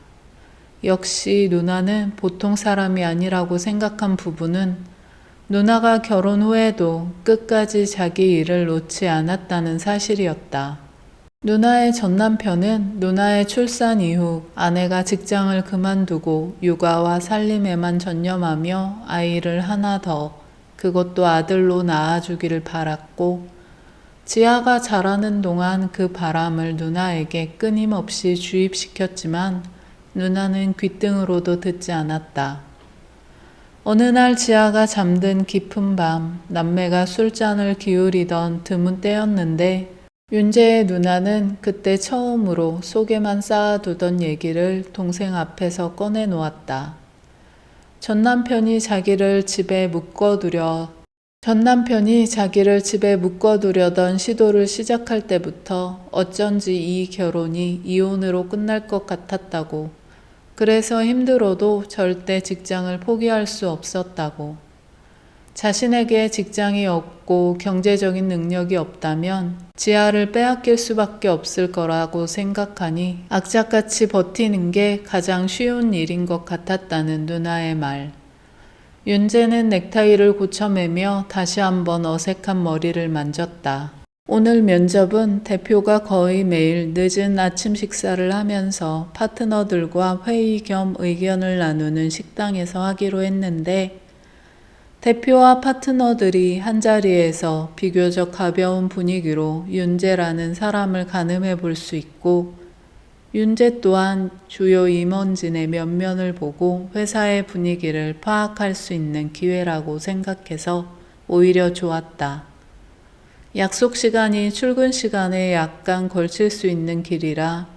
역시 누나는 보통 사람이 아니라고 생각한 부부는 누나가 결혼 후에도 끝까지 자기 일을 놓지 않았다는 사실이었다. 누나의 전 남편은 누나의 출산 이후 아내가 직장을 그만두고 육아와 살림에만 전념하며 아이를 하나 더, 그것도 아들로 낳아주기를 바랐고 지아가 자라는 동안 그 바람을 누나에게 끊임없이 주입시켰지만 누나는 귓등으로도 듣지 않았다. 어느 날 지아가 잠든 깊은 밤 남매가 술잔을 기울이던 드문 때였는데 윤재의 누나는 그때 처음으로 속에만 쌓아두던 얘기를 동생 앞에서 꺼내놓았다. 전 남편이 자기를 집에 묶어두려던 시도를 시작할 때부터 어쩐지 이 결혼이 이혼으로 끝날 것 같았다고. 그래서 힘들어도 절대 직장을 포기할 수 없었다고. 자신에게 직장이 없고 경제적인 능력이 없다면 지아를 빼앗길 수밖에 없을 거라고 생각하니 악착같이 버티는 게 가장 쉬운 일인 것 같았다는 누나의 말. 윤재는 넥타이를 고쳐매며 다시 한번 어색한 머리를 만졌다. 오늘 면접은 대표가 거의 매일 늦은 아침 식사를 하면서 파트너들과 회의 겸 의견을 나누는 식당에서 하기로 했는데 대표와 파트너들이 한자리에서 비교적 가벼운 분위기로 윤재라는 사람을 가늠해 볼 수 있고 윤재 또한 주요 임원진의 면면을 보고 회사의 분위기를 파악할 수 있는 기회라고 생각해서 오히려 좋았다. 약속 시간이 출근 시간에 약간 걸칠 수 있는 길이라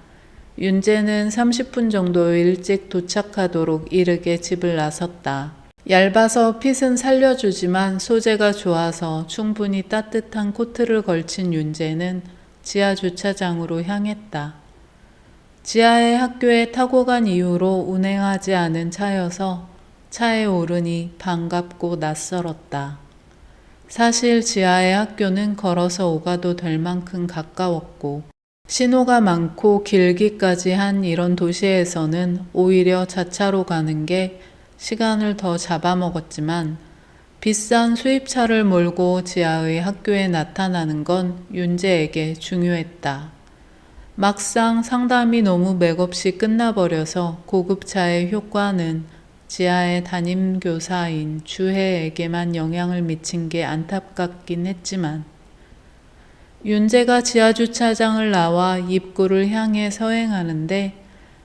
윤재는 30분 정도 일찍 도착하도록 이르게 집을 나섰다. 얇아서 핏은 살려주지만 소재가 좋아서 충분히 따뜻한 코트를 걸친 윤재는 지하 주차장으로 향했다. 지하의 학교에 타고 간 이후로 운행하지 않은 차여서 차에 오르니 반갑고 낯설었다. 사실 지하의 학교는 걸어서 오가도 될 만큼 가까웠고 신호가 많고 길기까지 한 이런 도시에서는 오히려 자차로 가는 게 시간을 더 잡아먹었지만 비싼 수입차를 몰고 지하의 학교에 나타나는 건 윤재에게 중요했다. 막상 상담이 너무 맥없이 끝나버려서 고급차의 효과는 지하의 담임교사인 주혜에게만 영향을 미친 게 안타깝긴 했지만 윤재가 지하주차장을 나와 입구를 향해 서행하는데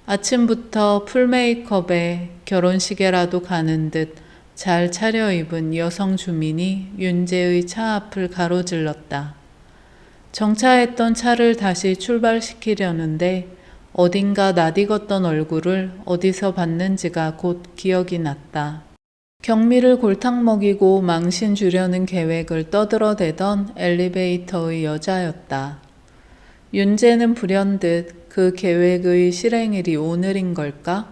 아침부터 풀메이크업에 결혼식에라도 가는 듯 잘 차려입은 여성 주민이 윤재의 차 앞을 가로질렀다. 정차했던 차를 다시 출발시키려는데 어딘가 낯익었던 얼굴을 어디서 봤는지가 곧 기억이 났다. 경미를 골탕 먹이고 망신 주려는 계획을 떠들어대던 엘리베이터의 여자였다. 윤재는 불현듯 그 계획의 실행일이 오늘인 걸까?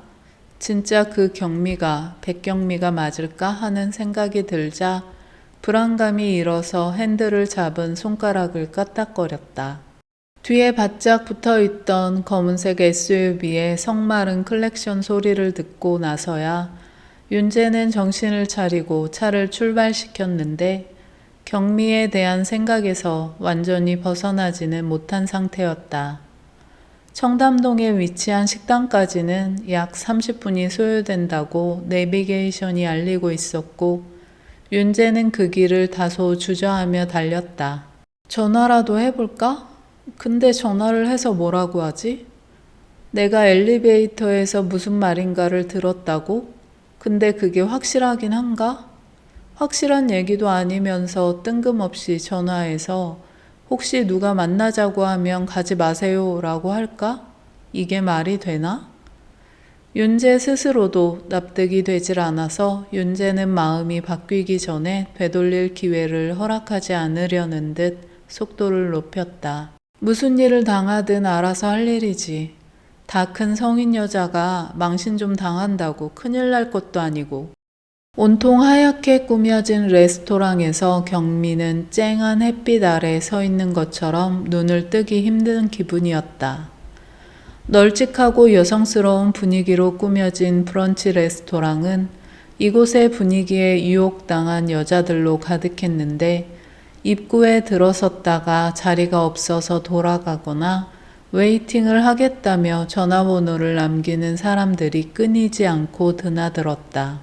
진짜 그 경미가 백경미가 맞을까 하는 생각이 들자 불안감이 일어서 핸들을 잡은 손가락을 까딱거렸다. 뒤에 바짝 붙어있던 검은색 SUV의 성마른 클렉션 소리를 듣고 나서야 윤재는 정신을 차리고 차를 출발시켰는데 경미에 대한 생각에서 완전히 벗어나지는 못한 상태였다. 청담동에 위치한 식당까지는 약 30분이 소요된다고 내비게이션이 알리고 있었고 윤재는 그 길을 다소 주저하며 달렸다. 전화라도 해볼까? 근데 전화를 해서 뭐라고 하지? 내가 엘리베이터에서 무슨 말인가를 들었다고? 근데 그게 확실하긴 한가? 확실한 얘기도 아니면서 뜬금없이 전화해서 혹시 누가 만나자고 하면 가지 마세요 라고 할까? 이게 말이 되나? 윤재 스스로도 납득이 되질 않아서 윤재는 마음이 바뀌기 전에 되돌릴 기회를 허락하지 않으려는 듯 속도를 높였다. 무슨 일을 당하든 알아서 할 일이지. 다 큰 성인 여자가 망신 좀 당한다고 큰일 날 것도 아니고. 온통 하얗게 꾸며진 레스토랑에서 경미는 쨍한 햇빛 아래 서 있는 것처럼 눈을 뜨기 힘든 기분이었다. 널찍하고 여성스러운 분위기로 꾸며진 브런치 레스토랑은 이곳의 분위기에 유혹당한 여자들로 가득했는데 입구에 들어섰다가 자리가 없어서 돌아가거나 웨이팅을 하겠다며 전화번호를 남기는 사람들이 끊이지 않고 드나들었다.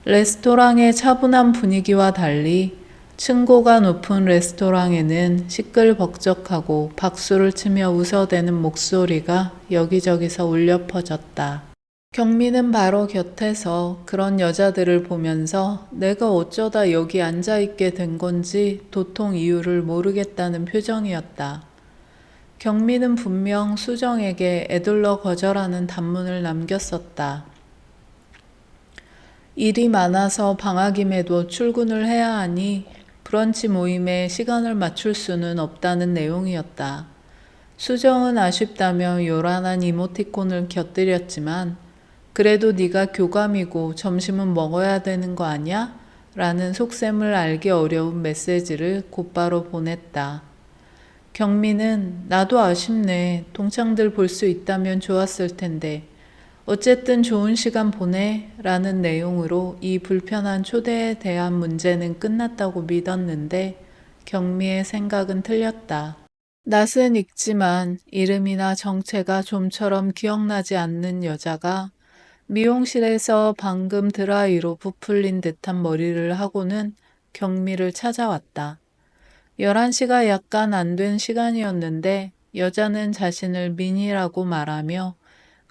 레스토랑의 차분한 분위기와 달리 층고가 높은 레스토랑에는 시끌벅적하고 박수를 치며 웃어대는 목소리가 여기저기서 울려 퍼졌다. 경미는 바로 곁에서 그런 여자들을 보면서 내가 어쩌다 여기 앉아있게 된 건지 도통 이유를 모르겠다는 표정이었다. 경미는 분명 수정에게 애둘러 거절하는 단문을 남겼었다. 일이 많아서 방학임에도 출근을 해야 하니 브런치 모임에 시간을 맞출 수는 없다는 내용이었다. 수정은 아쉽다며 요란한 이모티콘을 곁들였지만 그래도 네가 교감이고 점심은 먹어야 되는 거 아냐? 라는 속셈을 알기 어려운 메시지를 곧바로 보냈다. 경미는 나도 아쉽네. 동창들 볼 수 있다면 좋았을 텐데. 어쨌든 좋은 시간 보내 라는 내용으로 이 불편한 초대에 대한 문제는 끝났다고 믿었는데 경미의 생각은 틀렸다. 낯은 익지만 이름이나 정체가 좀처럼 기억나지 않는 여자가 미용실에서 방금 드라이로 부풀린 듯한 머리를 하고는 경미를 찾아왔다. 11시가 약간 안 된 시간이었는데 여자는 자신을 민이라고 말하며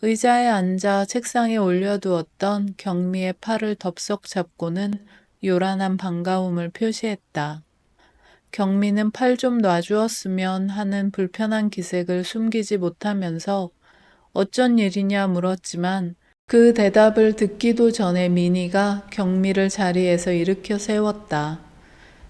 의자에 앉아 책상에 올려두었던 경미의 팔을 덥석 잡고는 요란한 반가움을 표시했다. 경미는 팔 좀 놔주었으면 하는 불편한 기색을 숨기지 못하면서 어쩐 일이냐 물었지만 그 대답을 듣기도 전에 민희가 경미를 자리에서 일으켜 세웠다.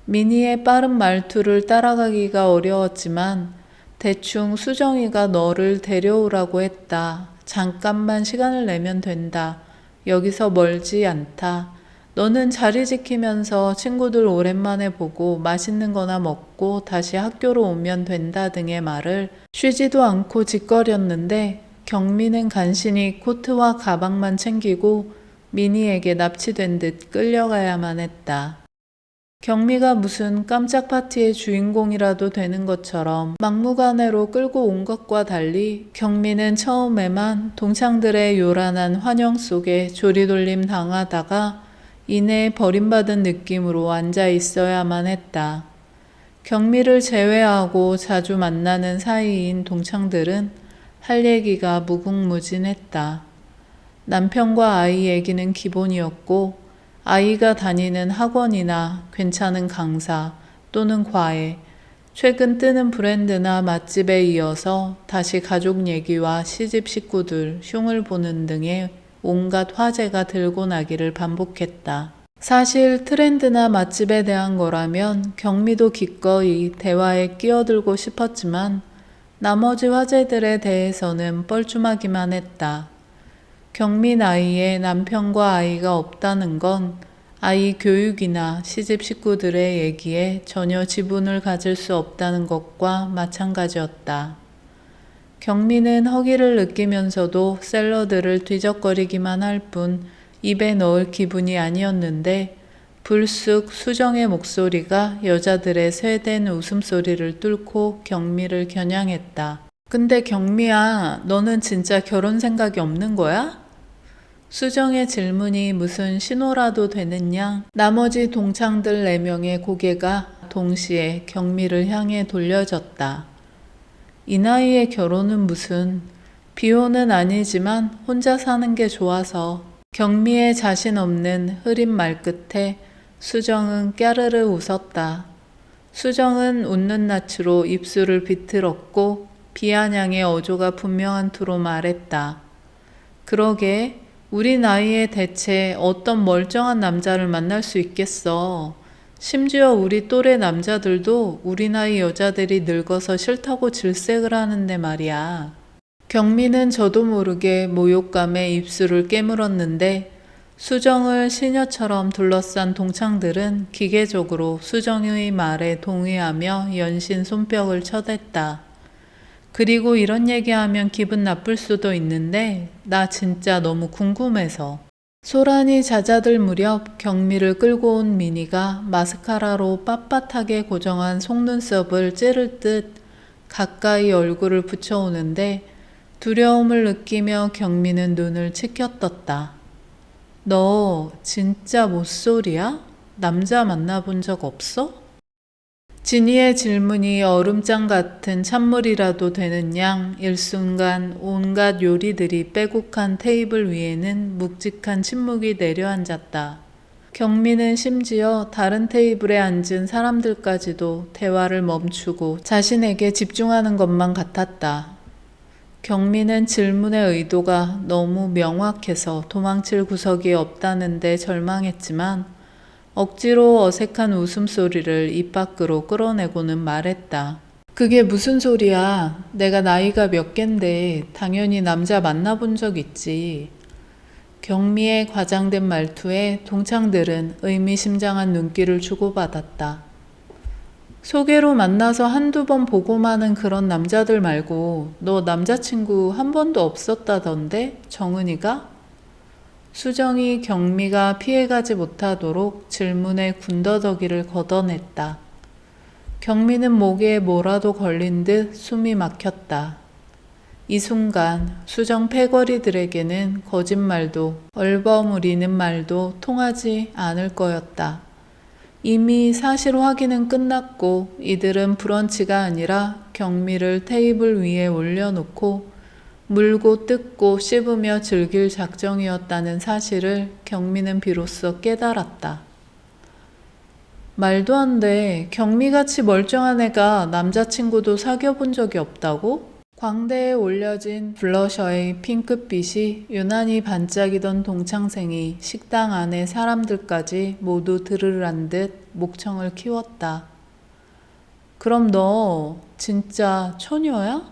민희의 빠른 말투를 따라가기가 어려웠지만 대충 수정이가 너를 데려오라고 했다. 잠깐만 시간을 내면 된다. 여기서 멀지 않다. 너는 자리 지키면서 친구들 오랜만에 보고 맛있는 거나 먹고 다시 학교로 오면 된다 등의 말을 쉬지도 않고 짓거렸는데 경미는 간신히 코트와 가방만 챙기고 민희에게 납치된 듯 끌려가야만 했다. 경미가 무슨 깜짝 파티의 주인공이라도 되는 것처럼 막무가내로 끌고 온 것과 달리 경미는 처음에만 동창들의 요란한 환영 속에 조리돌림 당하다가 이내 버림받은 느낌으로 앉아 있어야만 했다. 경미를 제외하고 자주 만나는 사이인 동창들은 할 얘기가 무궁무진했다. 남편과 아이 얘기는 기본이었고 아이가 다니는 학원이나 괜찮은 강사 또는 과외, 최근 뜨는 브랜드나 맛집에 이어서 다시 가족 얘기와 시집 식구들, 흉을 보는 등의 온갖 화제가 들고 나기를 반복했다. 사실 트렌드나 맛집에 대한 거라면 경미도 기꺼이 대화에 끼어들고 싶었지만 나머지 화제들에 대해서는 뻘쭘하기만 했다. 경미 나이에 남편과 아이가 없다는 건 아이 교육이나 시집 식구들의 얘기에 전혀 지분을 가질 수 없다는 것과 마찬가지였다. 경미는 허기를 느끼면서도 샐러드를 뒤적거리기만 할 뿐 입에 넣을 기분이 아니었는데 불쑥 수정의 목소리가 여자들의 쇠된 웃음소리를 뚫고 경미를 겨냥했다. 근데 경미야, 너는 진짜 결혼 생각이 없는 거야? 수정의 질문이 무슨 신호라도 되는 양 나머지 동창들 4명의 고개가 동시에 경미를 향해 돌려졌다. 이 나이에 결혼은 무슨, 비호는 아니지만 혼자 사는 게 좋아서. 경미의 자신 없는 흐린 말끝에 수정은 깨르르 웃었다. 수정은 웃는 낯으로 입술을 비틀었고 비아냥의 어조가 분명한 투로 말했다. 그러게 우리 나이에 대체 어떤 멀쩡한 남자를 만날 수 있겠어. 심지어 우리 또래 남자들도 우리 나이 여자들이 늙어서 싫다고 질색을 하는데 말이야. 경미는 저도 모르게 모욕감에 입술을 깨물었는데 수정을 시녀처럼 둘러싼 동창들은 기계적으로 수정의 말에 동의하며 연신 손뼉을 쳐댔다. 그리고 이런 얘기하면 기분 나쁠 수도 있는데 나 진짜 너무 궁금해서. 소란이 잦아들 무렵 경미를 끌고 온 민희가 마스카라로 빳빳하게 고정한 속눈썹을 찌를 듯 가까이 얼굴을 붙여오는데 두려움을 느끼며 경미는 눈을 치켜떴다. 너 진짜 못소리야? 남자 만나본 적 없어? 진희의 질문이 얼음장 같은 찬물이라도 되는 양 일순간 온갖 요리들이 빼곡한 테이블 위에는 묵직한 침묵이 내려앉았다. 경미는 심지어 다른 테이블에 앉은 사람들까지도 대화를 멈추고 자신에게 집중하는 것만 같았다. 경미는 질문의 의도가 너무 명확해서 도망칠 구석이 없다는데 절망했지만 억지로 어색한 웃음소리를 입 밖으로 끌어내고는 말했다. 그게 무슨 소리야. 내가 나이가 몇 갠데 당연히 남자 만나본 적 있지. 경미의 과장된 말투에 동창들은 의미심장한 눈길을 주고받았다. 소개로 만나서 한두 번 보고 마는 그런 남자들 말고 너 남자친구 한 번도 없었다던데? 정은이가? 수정이 경미가 피해가지 못하도록 질문의 군더더기를 걷어냈다. 경미는 목에 뭐라도 걸린 듯 숨이 막혔다. 이 순간 수정 패거리들에게는 거짓말도 얼버무리는 말도 통하지 않을 거였다. 이미 사실 확인은 끝났고 이들은 브런치가 아니라 경미를 테이블 위에 올려놓고 물고 뜯고 씹으며 즐길 작정이었다는 사실을 경미는 비로소 깨달았다. 말도 안 돼. 경미같이 멀쩡한 애가 남자친구도 사귀어본 적이 없다고? 광대에 올려진 블러셔의 핑크빛이 유난히 반짝이던 동창생이 식당 안의 사람들까지 모두 들으란 듯 목청을 키웠다. 그럼 너 진짜 처녀야?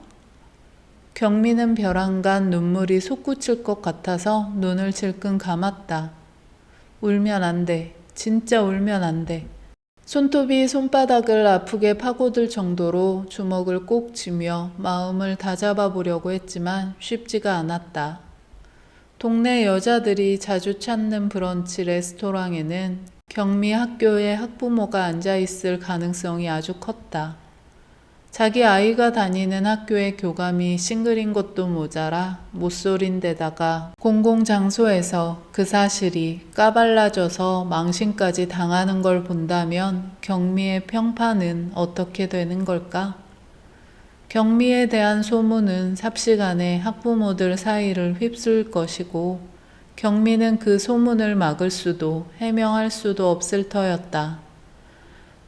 경미는 벼랑간 눈물이 솟구칠 것 같아서 눈을 질끈 감았다. 울면 안 돼. 진짜 울면 안 돼. 손톱이 손바닥을 아프게 파고들 정도로 주먹을 꼭 쥐며 마음을 다잡아 보려고 했지만 쉽지가 않았다. 동네 여자들이 자주 찾는 브런치 레스토랑에는 경미 학교의 학부모가 앉아있을 가능성이 아주 컸다. 자기 아이가 다니는 학교의 교감이 싱글인 것도 모자라 못소린 데다가 공공장소에서 그 사실이 까발라져서 망신까지 당하는 걸 본다면 경미의 평판은 어떻게 되는 걸까? 경미에 대한 소문은 삽시간에 학부모들 사이를 휩쓸 것이고 경미는 그 소문을 막을 수도 해명할 수도 없을 터였다.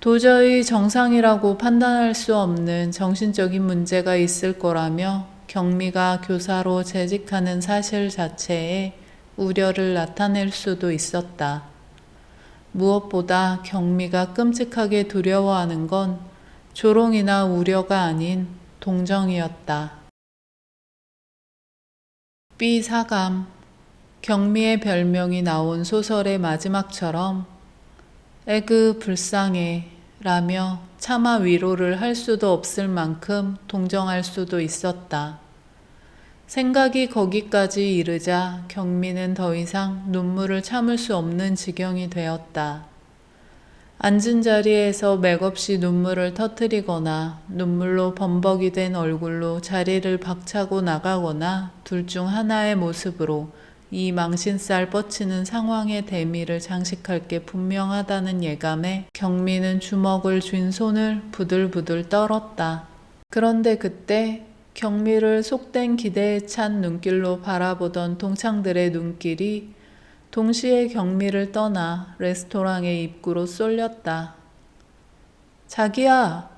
도저히 정상이라고 판단할 수 없는 정신적인 문제가 있을 거라며 경미가 교사로 재직하는 사실 자체에 우려를 나타낼 수도 있었다. 무엇보다 경미가 끔찍하게 두려워하는 건 조롱이나 우려가 아닌 동정이었다. B4감. 경미의 별명이 나온 소설의 마지막처럼 에그 불쌍해 라며 차마 위로를 할 수도 없을 만큼 동정할 수도 있었다. 생각이 거기까지 이르자 경미는 더 이상 눈물을 참을 수 없는 지경이 되었다. 앉은 자리에서 맥없이 눈물을 터뜨리거나 눈물로 범벅이 된 얼굴로 자리를 박차고 나가거나 둘 중 하나의 모습으로 이 망신살 뻗치는 상황의 대미를 장식할 게 분명하다는 예감에 경미는 주먹을 쥔 손을 부들부들 떨었다. 그런데 그때 경미를 속된 기대에 찬 눈길로 바라보던 동창들의 눈길이 동시에 경미를 떠나 레스토랑의 입구로 쏠렸다. 자기야!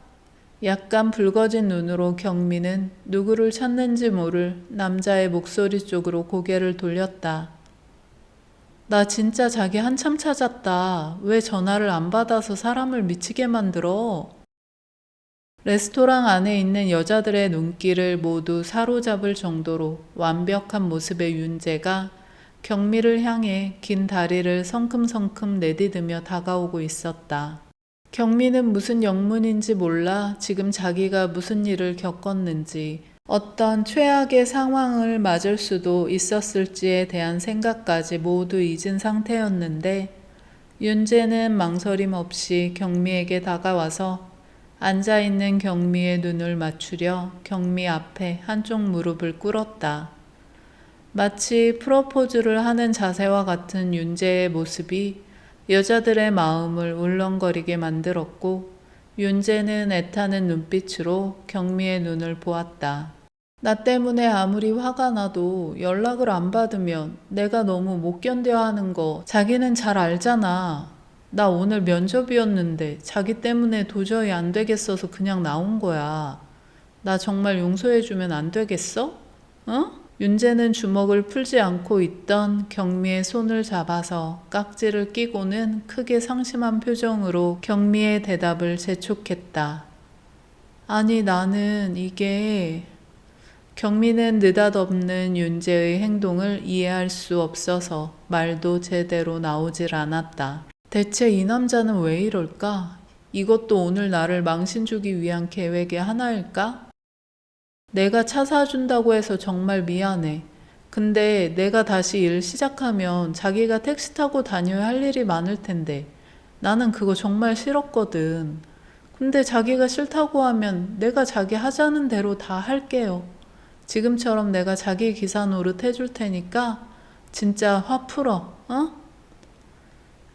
약간 붉어진 눈으로 경미는 누구를 찾는지 모를 남자의 목소리 쪽으로 고개를 돌렸다. 나 진짜 자기 한참 찾았다. 왜 전화를 안 받아서 사람을 미치게 만들어? 레스토랑 안에 있는 여자들의 눈길을 모두 사로잡을 정도로 완벽한 모습의 윤재가 경미를 향해 긴 다리를 성큼성큼 내디디며 다가오고 있었다. 경미는 무슨 영문인지 몰라 지금 자기가 무슨 일을 겪었는지 어떤 최악의 상황을 맞을 수도 있었을지에 대한 생각까지 모두 잊은 상태였는데 윤재는 망설임 없이 경미에게 다가와서 앉아있는 경미의 눈을 맞추려 경미 앞에 한쪽 무릎을 꿇었다. 마치 프로포즈를 하는 자세와 같은 윤재의 모습이 여자들의 마음을 울렁거리게 만들었고 윤재는 애타는 눈빛으로 경미의 눈을 보았다. 나 때문에 아무리 화가 나도 연락을 안 받으면 내가 너무 못 견뎌 하는 거 자기는 잘 알잖아. 나 오늘 면접이었는데 자기 때문에 도저히 안 되겠어서 그냥 나온 거야. 나 정말 용서해주면 안 되겠어? 어? 윤재는 주먹을 풀지 않고 있던 경미의 손을 잡아서 깍지를 끼고는 크게 상심한 표정으로 경미의 대답을 재촉했다. 아니 나는 이게... 경미는 느닷없는 윤재의 행동을 이해할 수 없어서 말도 제대로 나오질 않았다. 대체 이 남자는 왜 이럴까? 이것도 오늘 나를 망신 주기 위한 계획의 하나일까? 내가 차 사준다고 해서 정말 미안해. 근데 내가 다시 일 시작하면 자기가 택시 타고 다녀야 할 일이 많을 텐데 나는 그거 정말 싫었거든. 근데 자기가 싫다고 하면 내가 자기 하자는 대로 다 할게요. 지금처럼 내가 자기 기사 노릇 해줄 테니까 진짜 화 풀어. 어?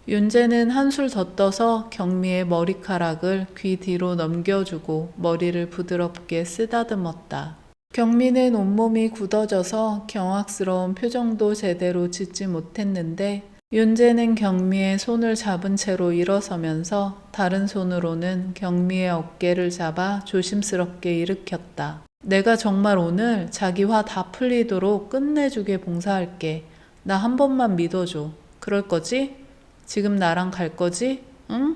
윤재는 한술 더 떠서 경미의 머리카락을 귀 뒤로 넘겨주고 머리를 부드럽게 쓰다듬었다. 경미는 온몸이 굳어져서 경악스러운 표정도 제대로 짓지 못했는데 윤재는 경미의 손을 잡은 채로 일어서면서 다른 손으로는 경미의 어깨를 잡아 조심스럽게 일으켰다. 내가 정말 오늘 자기 화 다 풀리도록 끝내주게 봉사할게. 나 한 번만 믿어줘. 그럴 거지? 지금 나랑 갈 거지? 응?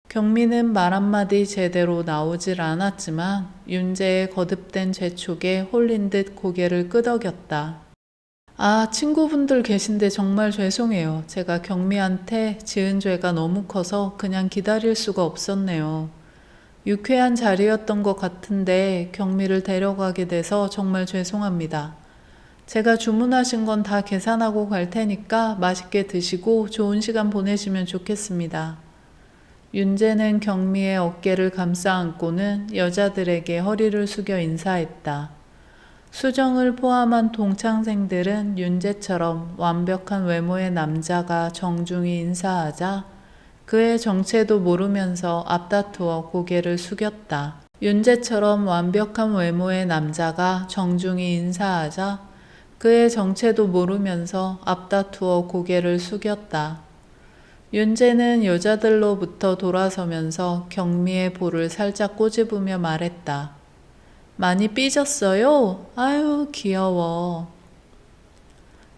경미는 말 한마디 제대로 나오질 않았지만 윤재의 거듭된 재촉에 홀린 듯 고개를 끄덕였다. 아, 친구분들 계신데 정말 죄송해요. 제가 경미한테 지은 죄가 너무 커서 그냥 기다릴 수가 없었네요. 유쾌한 자리였던 것 같은데 경미를 데려가게 돼서 정말 죄송합니다. 제가 주문하신 건 다 계산하고 갈 테니까 맛있게 드시고 좋은 시간 보내시면 좋겠습니다. 윤재는 경미의 어깨를 감싸 안고는 여자들에게 허리를 숙여 인사했다. 수정을 포함한 동창생들은 윤재처럼 완벽한 외모의 남자가 정중히 인사하자 그의 정체도 모르면서 앞다투어 고개를 숙였다. 윤재처럼 완벽한 외모의 남자가 정중히 인사하자 그의 정체도 모르면서 앞다투어 고개를 숙였다. 윤재는 여자들로부터 돌아서면서 경미의 볼을 살짝 꼬집으며 말했다. 많이 삐졌어요? 아유, 귀여워.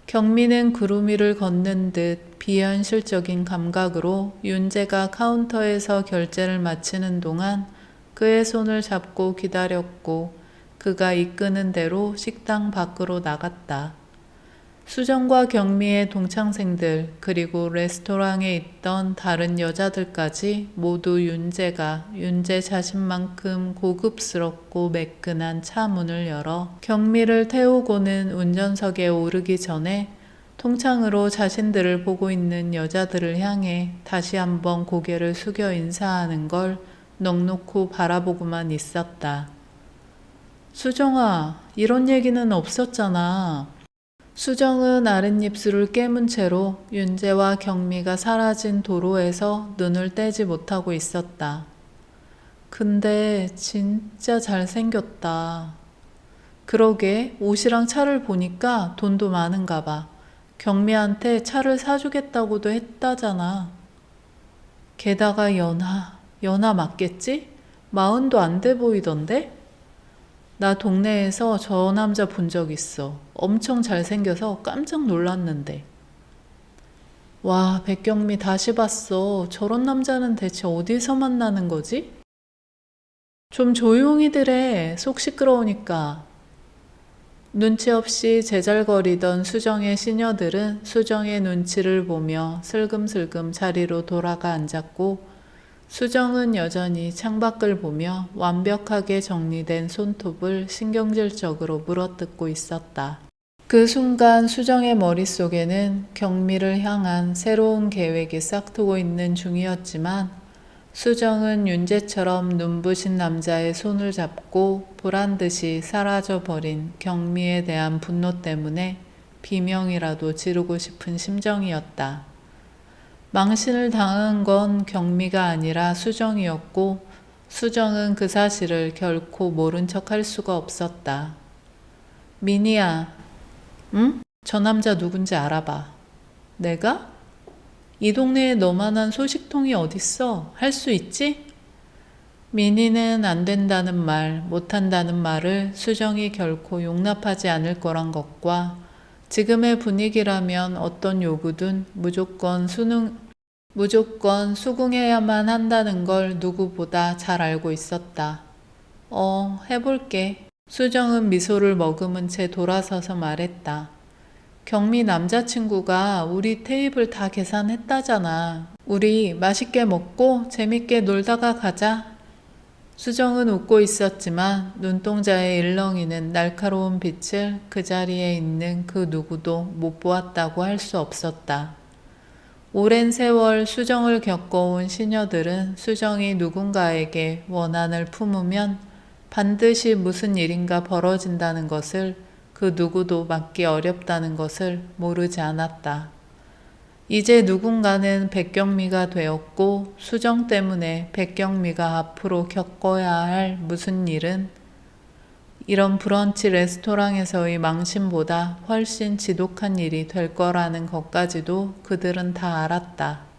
경미는 구름 위를 걷는 듯 비현실적인 감각으로 윤재가 카운터에서 결제를 마치는 동안 그의 손을 잡고 기다렸고 그가 이끄는 대로 식당 밖으로 나갔다. 수정과 경미의 동창생들 그리고 레스토랑에 있던 다른 여자들까지 모두 윤재가 윤재 자신만큼 고급스럽고 매끈한 차 문을 열어 경미를 태우고는 운전석에 오르기 전에 통창으로 자신들을 보고 있는 여자들을 향해 다시 한번 고개를 숙여 인사하는 걸 넋놓고 바라보고만 있었다. 수정아, 이런 얘기는 없었잖아. 수정은 아랫입술을 깨문 채로 윤재와 경미가 사라진 도로에서 눈을 떼지 못하고 있었다. 근데 진짜 잘생겼다. 그러게 옷이랑 차를 보니까 돈도 많은가 봐. 경미한테 차를 사주겠다고도 했다잖아. 게다가 연하 맞겠지? 40도 안 돼 보이던데? 나 동네에서 저 남자 본 적 있어. 엄청 잘생겨서 깜짝 놀랐는데. 와, 백경미 다시 봤어. 저런 남자는 대체 어디서 만나는 거지? 좀 조용히들 해. 속 시끄러우니까. 눈치 없이 제잘거리던 수정의 시녀들은 수정의 눈치를 보며 슬금슬금 자리로 돌아가 앉았고 수정은 여전히 창밖을 보며 완벽하게 정리된 손톱을 신경질적으로 물어뜯고 있었다. 그 순간 수정의 머릿속에는 경미를 향한 새로운 계획이 싹트고 있는 중이었지만 수정은 윤재처럼 눈부신 남자의 손을 잡고 보란듯이 사라져버린 경미에 대한 분노 때문에 비명이라도 지르고 싶은 심정이었다. 망신을 당한 건 경미가 아니라 수정이었고 수정은 그 사실을 결코 모른 척 할 수가 없었다. 미니야, 응? 저 남자 누군지 알아봐. 내가? 이 동네에 너만한 소식통이 어딨어? 할 수 있지? 미니는 안 된다는 말, 못한다는 말을 수정이 결코 용납하지 않을 거란 것과 지금의 분위기라면 어떤 요구든 무조건 수긍해야만 한다는 걸 누구보다 잘 알고 있었다. 해볼게. 수정은 미소를 머금은 채 돌아서서 말했다. 경미 남자친구가 우리 테이블 다 계산했다잖아. 우리 맛있게 먹고 재밌게 놀다가 가자. 수정은 웃고 있었지만 눈동자의 일렁이는 날카로운 빛을 그 자리에 있는 그 누구도 못 보았다고 할 수 없었다. 오랜 세월 수정을 겪어온 시녀들은 수정이 누군가에게 원한을 품으면 반드시 무슨 일인가 벌어진다는 것을 그 누구도 막기 어렵다는 것을 모르지 않았다. 이제 누군가는 백경미가 되었고 수정 때문에 백경미가 앞으로 겪어야 할 무슨 일은 이런 브런치 레스토랑에서의 망신보다 훨씬 지독한 일이 될 거라는 것까지도 그들은 다 알았다.